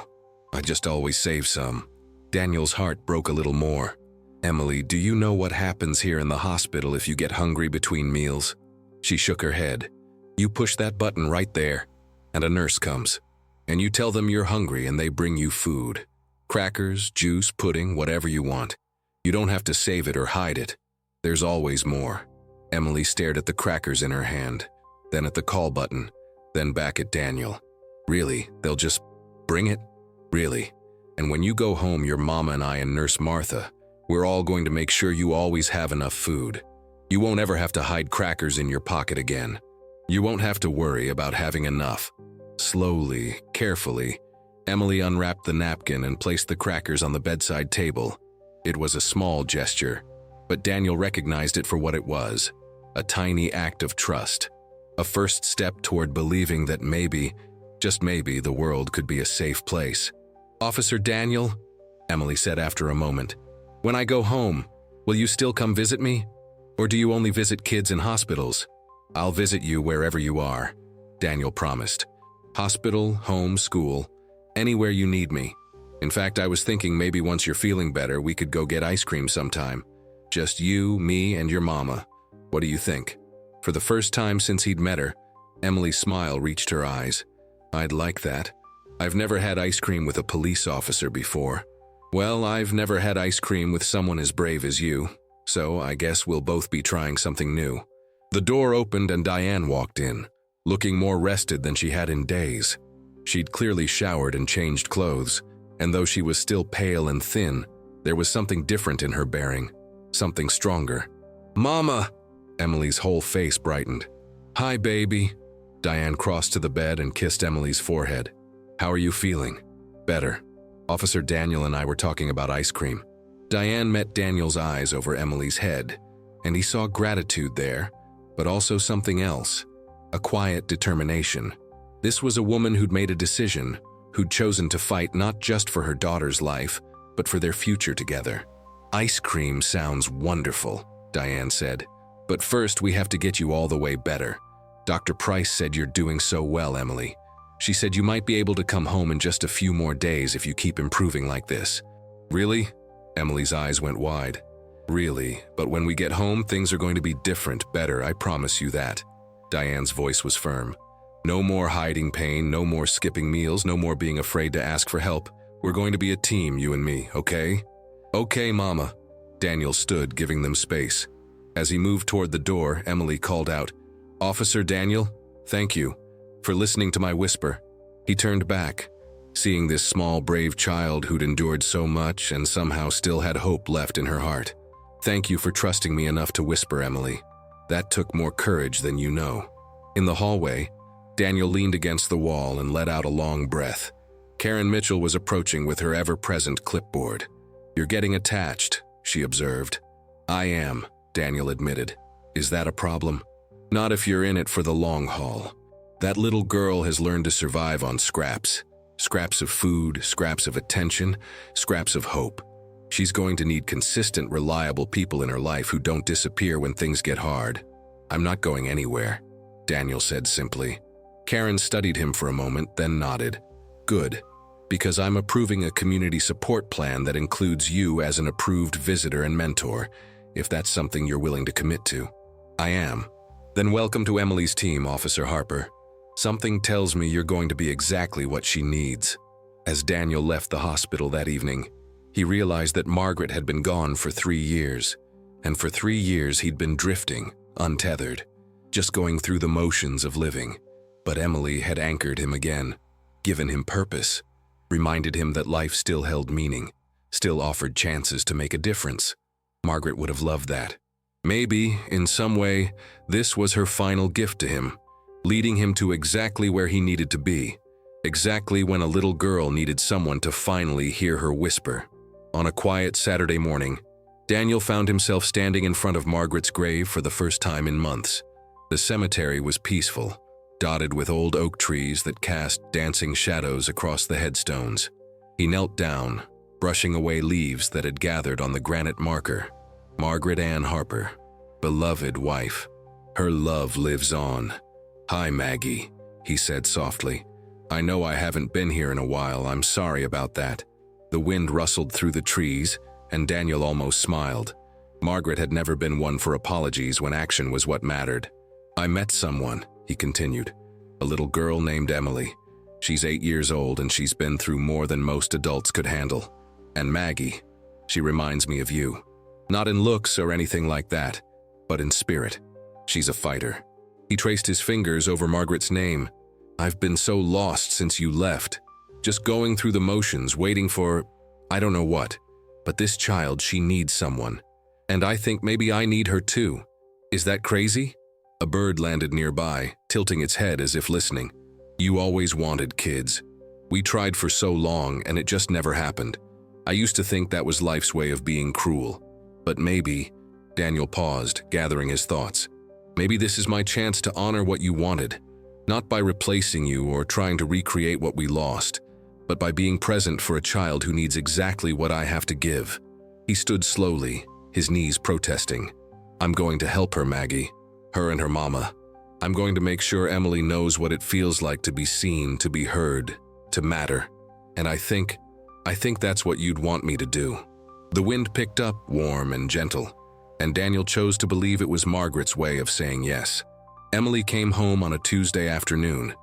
I just always save some. Daniel's heart broke a little more. Emily, do you know what happens here in the hospital if you get hungry between meals? She shook her head. You push that button right there, and a nurse comes. And you tell them you're hungry and they bring you food. Crackers, juice, pudding, whatever you want. You don't have to save it or hide it. There's always more. Emily stared at the crackers in her hand, then at the call button, then back at Daniel. Really? They'll just bring it? Really? And when you go home, your mama and I and Nurse Martha, we're all going to make sure you always have enough food. You won't ever have to hide crackers in your pocket again. You won't have to worry about having enough. Slowly, carefully, Emily unwrapped the napkin and placed the crackers on the bedside table. It was a small gesture, but Daniel recognized it for what it was, a tiny act of trust, a first step toward believing that maybe, just maybe, the world could be a safe place. Officer Daniel, Emily said after a moment, when I go home, will you still come visit me? Or do you only visit kids in hospitals? I'll visit you wherever you are, Daniel promised. Hospital, home, school, anywhere you need me. In fact, I was thinking maybe once you're feeling better, we could go get ice cream sometime. Just you, me, and your mama. What do you think? For the first time since he'd met her, Emily's smile reached her eyes. I'd like that. I've never had ice cream with a police officer before. Well, I've never had ice cream with someone as brave as you, so I guess we'll both be trying something new. The door opened and Diane walked in, looking more rested than she had in days. She'd clearly showered and changed clothes, and though she was still pale and thin, there was something different in her bearing, something stronger. Mama! Emily's whole face brightened. Hi, baby. Diane crossed to the bed and kissed Emily's forehead. How are you feeling? Better. Officer Daniel and I were talking about ice cream. Diane met Daniel's eyes over Emily's head, and he saw gratitude there, but also something else, a quiet determination. This was a woman who'd made a decision, who'd chosen to fight not just for her daughter's life, but for their future together. Ice cream sounds wonderful, Diane said. But first, we have to get you all the way better. Dr. Price said you're doing so well, Emily. She said you might be able to come home in just a few more days if you keep improving like this. Really? Emily's eyes went wide. Really, but when we get home, things are going to be different, better, I promise you that. Diane's voice was firm. No more hiding pain, no more skipping meals, no more being afraid to ask for help. We're going to be a team, you and me, okay? Okay, Mama. Daniel stood, giving them space. As he moved toward the door, Emily called out, Officer Daniel, thank you for listening to my whisper. He turned back, seeing this small, brave child who'd endured so much and somehow still had hope left in her heart. Thank you for trusting me enough to whisper, Emily. That took more courage than you know. In the hallway, Daniel leaned against the wall and let out a long breath. Karen Mitchell was approaching with her ever-present clipboard. You're getting attached, she observed. I am, Daniel admitted. Is that a problem? Not if you're in it for the long haul. That little girl has learned to survive on scraps. Scraps of food, scraps of attention, scraps of hope. She's going to need consistent, reliable people in her life who don't disappear when things get hard. I'm not going anywhere, Daniel said simply. Karen studied him for a moment, then nodded. Good, because I'm approving a community support plan that includes you as an approved visitor and mentor, if that's something you're willing to commit to. I am. Then welcome to Emily's team, Officer Harper. Something tells me you're going to be exactly what she needs. As Daniel left the hospital that evening, he realized that Margaret had been gone for 3 years, and for 3 years he'd been drifting, untethered, just going through the motions of living. But Emily had anchored him again, given him purpose, reminded him that life still held meaning, still offered chances to make a difference. Margaret would have loved that. Maybe, in some way, this was her final gift to him, leading him to exactly where he needed to be, exactly when a little girl needed someone to finally hear her whisper. On a quiet Saturday morning, Daniel found himself standing in front of Margaret's grave for the first time in months. The cemetery was peaceful, dotted with old oak trees that cast dancing shadows across the headstones. He knelt down, brushing away leaves that had gathered on the granite marker. Margaret Ann Harper, beloved wife. Her love lives on. "Hi, Maggie," he said softly. "I know I haven't been here in a while. I'm sorry about that." The wind rustled through the trees, and Daniel almost smiled. Margaret had never been one for apologies when action was what mattered. "I met someone," he continued. "A little girl named Emily. She's 8 years old and she's been through more than most adults could handle. And Maggie, she reminds me of you. Not in looks or anything like that, but in spirit. She's a fighter." He traced his fingers over Margaret's name. "I've been so lost since you left. Just going through the motions, waiting for, I don't know what. But this child, she needs someone. And I think maybe I need her too. Is that crazy?" A bird landed nearby, tilting its head as if listening. "You always wanted kids. We tried for so long and it just never happened. I used to think that was life's way of being cruel. But maybe," Daniel paused, gathering his thoughts, "maybe this is my chance to honor what you wanted. Not by replacing you or trying to recreate what we lost, but by being present for a child who needs exactly what I have to give." He stood slowly, his knees protesting. "I'm going to help her, Maggie. Her and her mama. I'm going to make sure Emily knows what it feels like to be seen, to be heard, to matter. And I think that's what you'd want me to do." The wind picked up, warm and gentle, and Daniel chose to believe it was Margaret's way of saying yes. Emily came home on a Tuesday afternoon,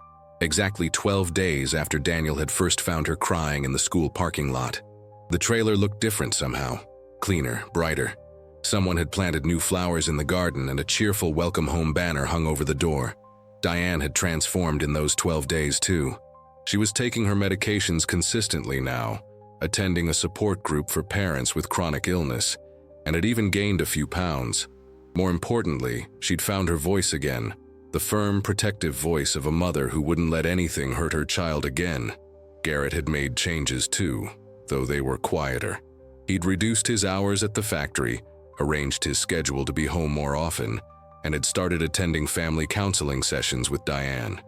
exactly 12 days after Daniel had first found her crying in the school parking lot. The trailer looked different somehow, cleaner, brighter. Someone had planted new flowers in the garden and a cheerful welcome home banner hung over the door. Diane had transformed in those 12 days too. She was taking her medications consistently now, attending a support group for parents with chronic illness, and had even gained a few pounds. More importantly, she'd found her voice again, the firm, protective voice of a mother who wouldn't let anything hurt her child again. Garrett had made changes too, though they were quieter. He'd reduced his hours at the factory, arranged his schedule to be home more often, and had started attending family counseling sessions with Diane.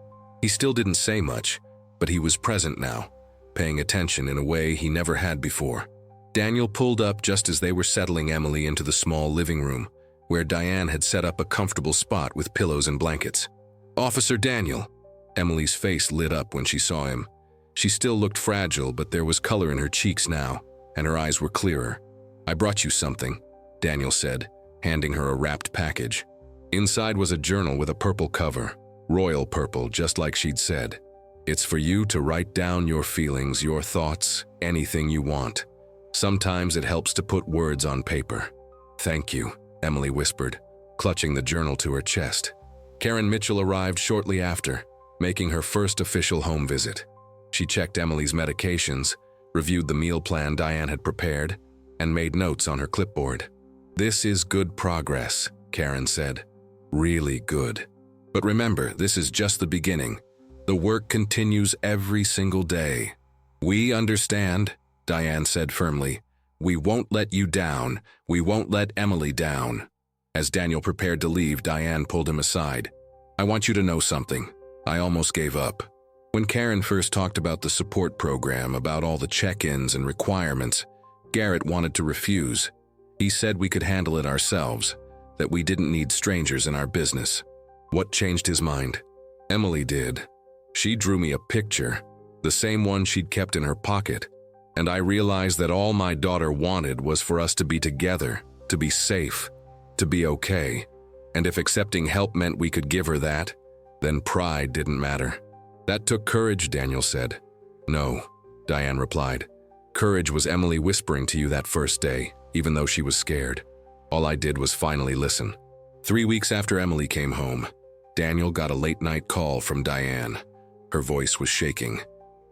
He still didn't say much, but he was present now, paying attention in a way he never had before. Daniel pulled up just as they were settling Emily into the small living room, where Diane had set up a comfortable spot with pillows and blankets. "Officer Daniel." Emily's face lit up when she saw him. She still looked fragile, but there was color in her cheeks now, and her eyes were clearer. "I brought you something," Daniel said, handing her a wrapped package. Inside was a journal with a purple cover, royal purple, just like she'd said. "It's for you to write down your feelings, your thoughts, anything you want. Sometimes it helps to put words on paper." "Thank you," Emily whispered, clutching the journal to her chest. Karen Mitchell arrived shortly after, making her first official home visit. She checked Emily's medications, reviewed the meal plan Diane had prepared, and made notes on her clipboard. "This is good progress," Karen said. "Really good. But remember, this is just the beginning. The work continues every single day." "We understand," Diane said firmly. "We won't let you down. We won't let Emily down." As Daniel prepared to leave, Diane pulled him aside. "I want you to know something. I almost gave up. When Karen first talked about the support program, about all the check-ins and requirements, Garrett wanted to refuse. He said we could handle it ourselves, that we didn't need strangers in our business." What changed his mind? Emily did. She drew me a picture, the same one she'd kept in her pocket, and I realized that all my daughter wanted was for us to be together, to be safe, to be okay. And if accepting help meant we could give her that, then pride didn't matter. "That took courage," Daniel said. "No," Diane replied. "Courage was Emily whispering to you that first day, even though she was scared. All I did was finally listen." 3 weeks after Emily came home, Daniel got a late-night call from Diane. Her voice was shaking.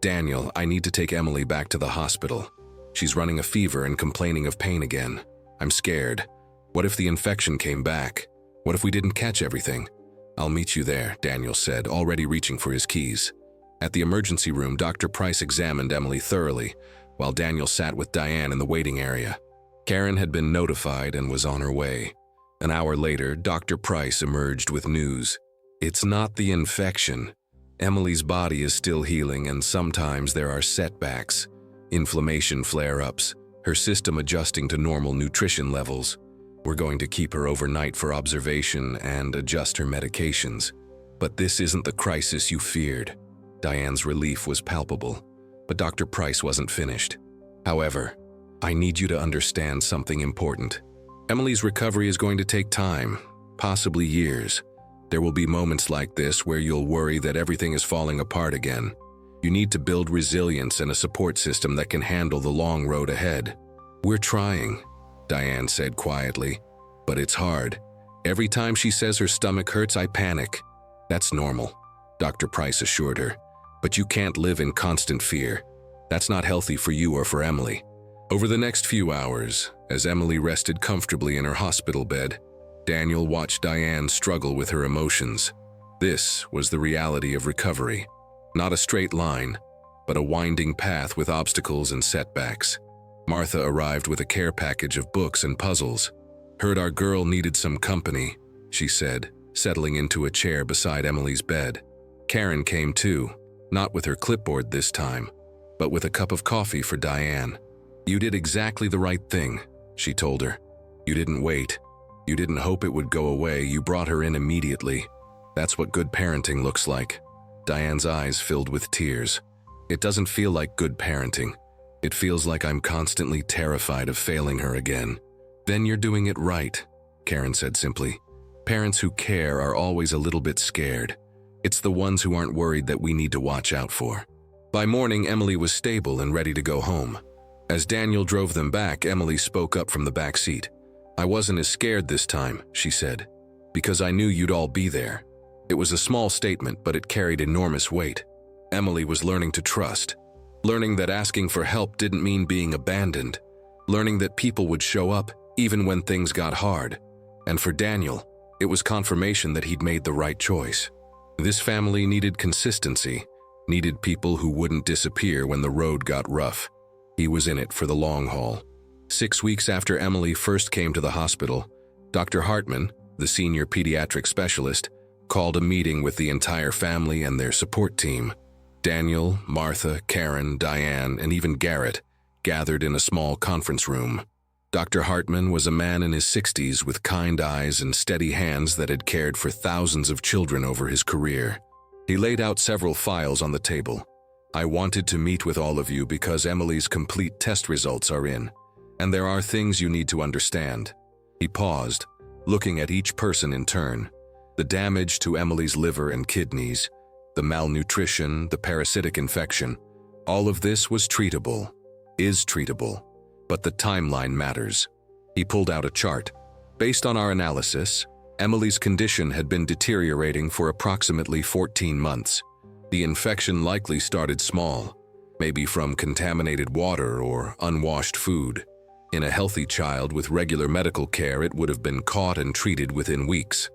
"Daniel, I need to take Emily back to the hospital. She's running a fever and complaining of pain again. I'm scared. What if the infection came back? What if we didn't catch everything?" "I'll meet you there," Daniel said, already reaching for his keys. At the emergency room, Dr. Price examined Emily thoroughly, while Daniel sat with Diane in the waiting area. Karen had been notified and was on her way. An hour later, Dr. Price emerged with news. "It's not the infection. Emily's body is still healing, and sometimes there are setbacks, inflammation flare-ups, her system adjusting to normal nutrition levels. We're going to keep her overnight for observation and adjust her medications. But this isn't the crisis you feared." Diane's relief was palpable, but Dr. Price wasn't finished. "However, I need you to understand something important. Emily's recovery is going to take time, possibly years. There will be moments like this where you'll worry that everything is falling apart again. You need to build resilience and a support system that can handle the long road ahead." "We're trying," Diane said quietly, "but it's hard. Every time she says her stomach hurts, I panic." "That's normal," Dr. Price assured her, "but you can't live in constant fear. That's not healthy for you or for Emily." Over the next few hours, as Emily rested comfortably in her hospital bed, Daniel watched Diane struggle with her emotions. This was the reality of recovery. Not a straight line, but a winding path with obstacles and setbacks. Martha arrived with a care package of books and puzzles. "Heard our girl needed some company," she said, settling into a chair beside Emily's bed. Karen came too, not with her clipboard this time, but with a cup of coffee for Diane. "You did exactly the right thing," she told her. "You didn't wait. You didn't hope it would go away. You brought her in immediately. That's what good parenting looks like." Diane's eyes filled with tears. "It doesn't feel like good parenting. It feels like I'm constantly terrified of failing her again." "Then you're doing it right," Karen said simply. "Parents who care are always a little bit scared. It's the ones who aren't worried that we need to watch out for." By morning, Emily was stable and ready to go home. As Daniel drove them back, Emily spoke up from the back seat. "I wasn't as scared this time," she said, "because I knew you'd all be there." It was a small statement, but it carried enormous weight. Emily was learning to trust, learning that asking for help didn't mean being abandoned, learning that people would show up even when things got hard. And for Daniel, it was confirmation that he'd made the right choice. This family needed consistency, needed people who wouldn't disappear when the road got rough. He was in it for the long haul. 6 weeks after Emily first came to the hospital, Dr. Hartman, the senior pediatric specialist, called a meeting with the entire family and their support team. Daniel, Martha, Karen, Diane, and even Garrett gathered in a small conference room. Dr. Hartman was a man in his 60s with kind eyes and steady hands that had cared for thousands of children over his career. He laid out several files on the table. "I wanted to meet with all of you because Emily's complete test results are in, and there are things you need to understand." He paused, looking at each person in turn. The damage to Emily's liver and kidneys, the malnutrition, the parasitic infection, all of this was treatable, is treatable, but the timeline matters. He pulled out a chart. Based on our analysis, Emily's condition had been deteriorating for approximately 14 months. The infection likely started small, maybe from contaminated water or unwashed food. In a healthy child with regular medical care, it would have been caught and treated within weeks.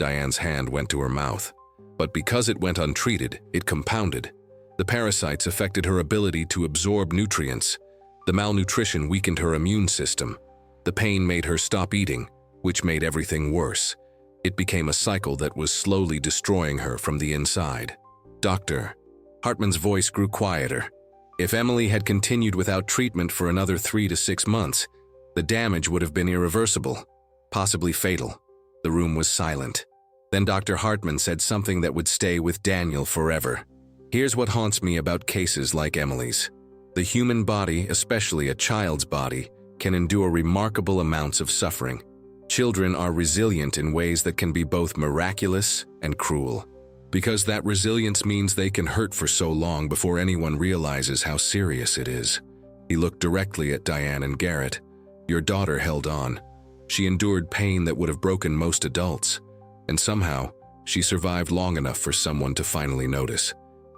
Diane's hand went to her mouth. But because it went untreated, it compounded. The parasites affected her ability to absorb nutrients. The malnutrition weakened her immune system. The pain made her stop eating, which made everything worse. It became a cycle that was slowly destroying her from the inside. "Doctor," Hartman's voice grew quieter. "If Emily had continued without treatment for another 3 to 6 months, the damage would have been irreversible, possibly fatal." The room was silent. Then Dr. Hartman said something that would stay with Daniel forever. "Here's what haunts me about cases like Emily's. The human body, especially a child's body, can endure remarkable amounts of suffering. Children are resilient in ways that can be both miraculous and cruel. Because that resilience means they can hurt for so long before anyone realizes how serious it is." He looked directly at Diane and Garrett. "Your daughter held on. She endured pain that would have broken most adults, and somehow, she survived long enough for someone to finally notice.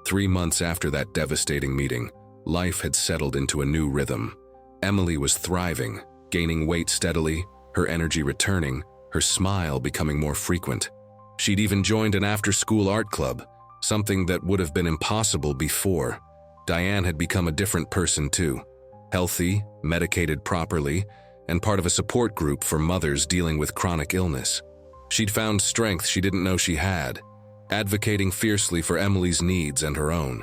3 months after that devastating meeting, life had settled into a new rhythm. Emily was thriving, gaining weight steadily, her energy returning, her smile becoming more frequent. She'd even joined an after-school art club, something that would have been impossible before. Diane had become a different person too. Healthy, medicated properly, and part of a support group for mothers dealing with chronic illness. She'd found strength she didn't know she had, advocating fiercely for Emily's needs and her own.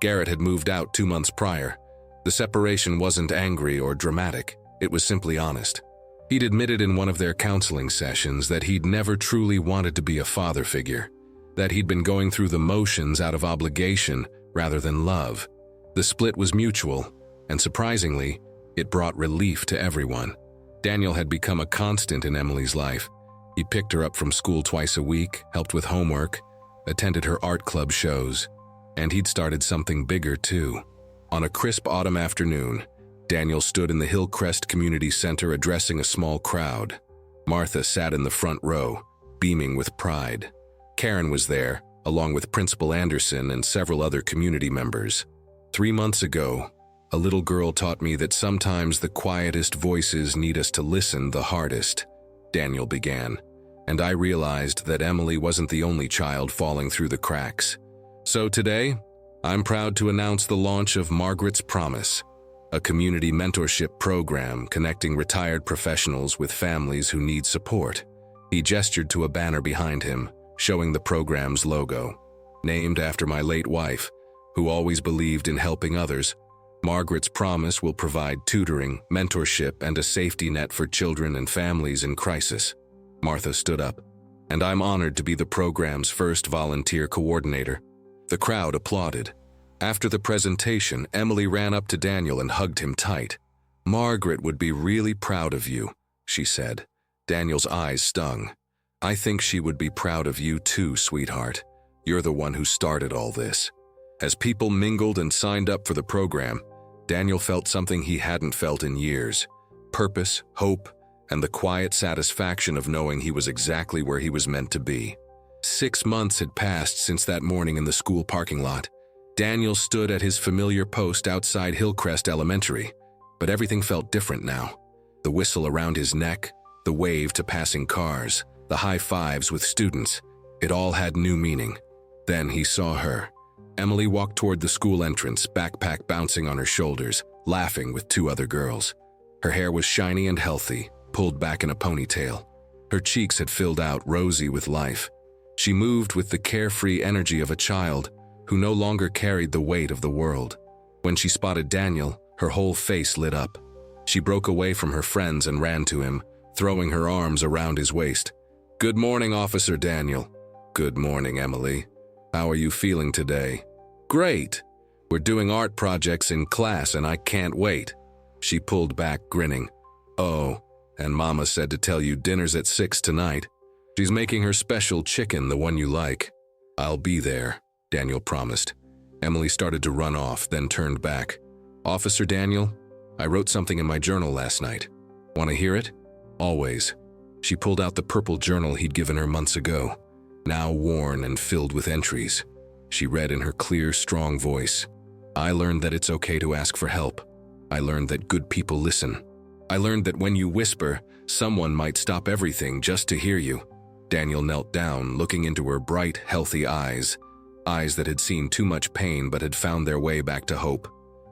Garrett had moved out 2 months prior. The separation wasn't angry or dramatic, it was simply honest. He'd admitted in one of their counseling sessions that he'd never truly wanted to be a father figure, that he'd been going through the motions out of obligation rather than love. The split was mutual, and surprisingly, it brought relief to everyone. Daniel had become a constant in Emily's life. He picked her up from school twice a week, helped with homework, attended her art club shows, and he'd started something bigger too. On a crisp autumn afternoon, Daniel stood in the Hillcrest Community Center addressing a small crowd. Martha sat in the front row, beaming with pride. Karen was there, along with Principal Anderson and several other community members. 3 months ago, a little girl taught me that sometimes the quietest voices need us to listen the hardest, Daniel began, and I realized that Emily wasn't the only child falling through the cracks. So today, I'm proud to announce the launch of Margaret's Promise, a community mentorship program connecting retired professionals with families who need support. He gestured to a banner behind him, showing the program's logo. Named after my late wife, who always believed in helping others, Margaret's Promise will provide tutoring, mentorship, and a safety net for children and families in crisis. Martha stood up, and I'm honored to be the program's first volunteer coordinator. The crowd applauded. After the presentation, Emily ran up to Daniel and hugged him tight. "Margaret would be really proud of you," she said. Daniel's eyes stung. "I think she would be proud of you too, sweetheart. You're the one who started all this." As people mingled and signed up for the program, Daniel felt something he hadn't felt in years: purpose, hope, and the quiet satisfaction of knowing he was exactly where he was meant to be. 6 months had passed since that morning in the school parking lot. Daniel stood at his familiar post outside Hillcrest Elementary, but everything felt different now. The whistle around his neck, the wave to passing cars, the high fives with students, it all had new meaning. Then he saw her. Emily walked toward the school entrance, backpack bouncing on her shoulders, laughing with 2 other girls. Her hair was shiny and healthy, pulled back in a ponytail. Her cheeks had filled out, rosy with life. She moved with the carefree energy of a child who no longer carried the weight of the world. When she spotted Daniel, her whole face lit up. She broke away from her friends and ran to him, throwing her arms around his waist. "Good morning, Officer Daniel." "Good morning, Emily. How are you feeling today?" "Great. We're doing art projects in class and I can't wait." She pulled back, grinning. "Oh, and Mama said to tell you dinner's at 6 tonight. She's making her special chicken, the one you like." "I'll be there," Daniel promised. Emily started to run off, then turned back. "Officer Daniel, I wrote something in my journal last night. Want to hear it?" "Always." She pulled out the purple journal he'd given her months ago, now worn and filled with entries. She read in her clear, strong voice. "I learned that it's okay to ask for help. I learned that good people listen. I learned that when you whisper, someone might stop everything just to hear you." Daniel knelt down, looking into her bright, healthy eyes that had seen too much pain but had found their way back to hope.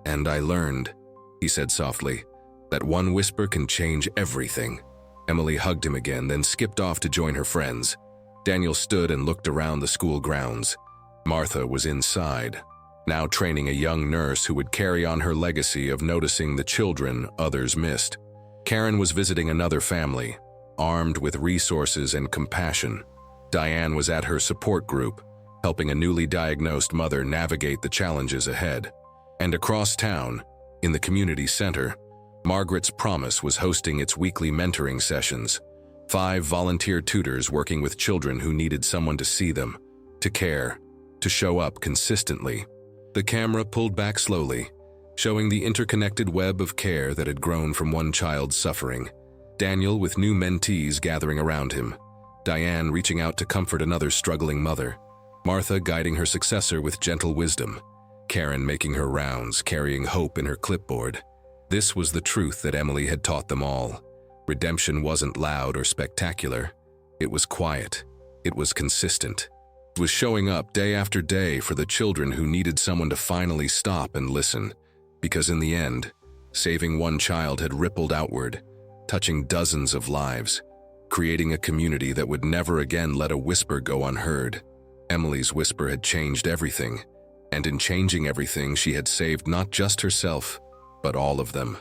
"And I learned," he said softly, "that one whisper can change everything." Emily hugged him again, then skipped off to join her friends. Daniel stood and looked around the school grounds. Martha was inside, now training a young nurse who would carry on her legacy of noticing the children others missed. Karen was visiting another family, armed with resources and compassion. Diane was at her support group, helping a newly diagnosed mother navigate the challenges ahead. And across town, in the community center, Margaret's Promise was hosting its weekly mentoring sessions. 5 volunteer tutors working with children who needed someone to see them, to care, to show up consistently. The camera pulled back slowly, showing the interconnected web of care that had grown from one child's suffering. Daniel with new mentees gathering around him, Diane reaching out to comfort another struggling mother, Martha guiding her successor with gentle wisdom, Karen making her rounds, carrying hope in her clipboard. This was the truth that Emily had taught them all. Redemption wasn't loud or spectacular. It was quiet. It was consistent. It was showing up day after day for the children who needed someone to finally stop and listen. Because in the end, saving one child had rippled outward, touching dozens of lives, creating a community that would never again let a whisper go unheard. Emily's whisper had changed everything, and in changing everything, she had saved not just herself, but all of them.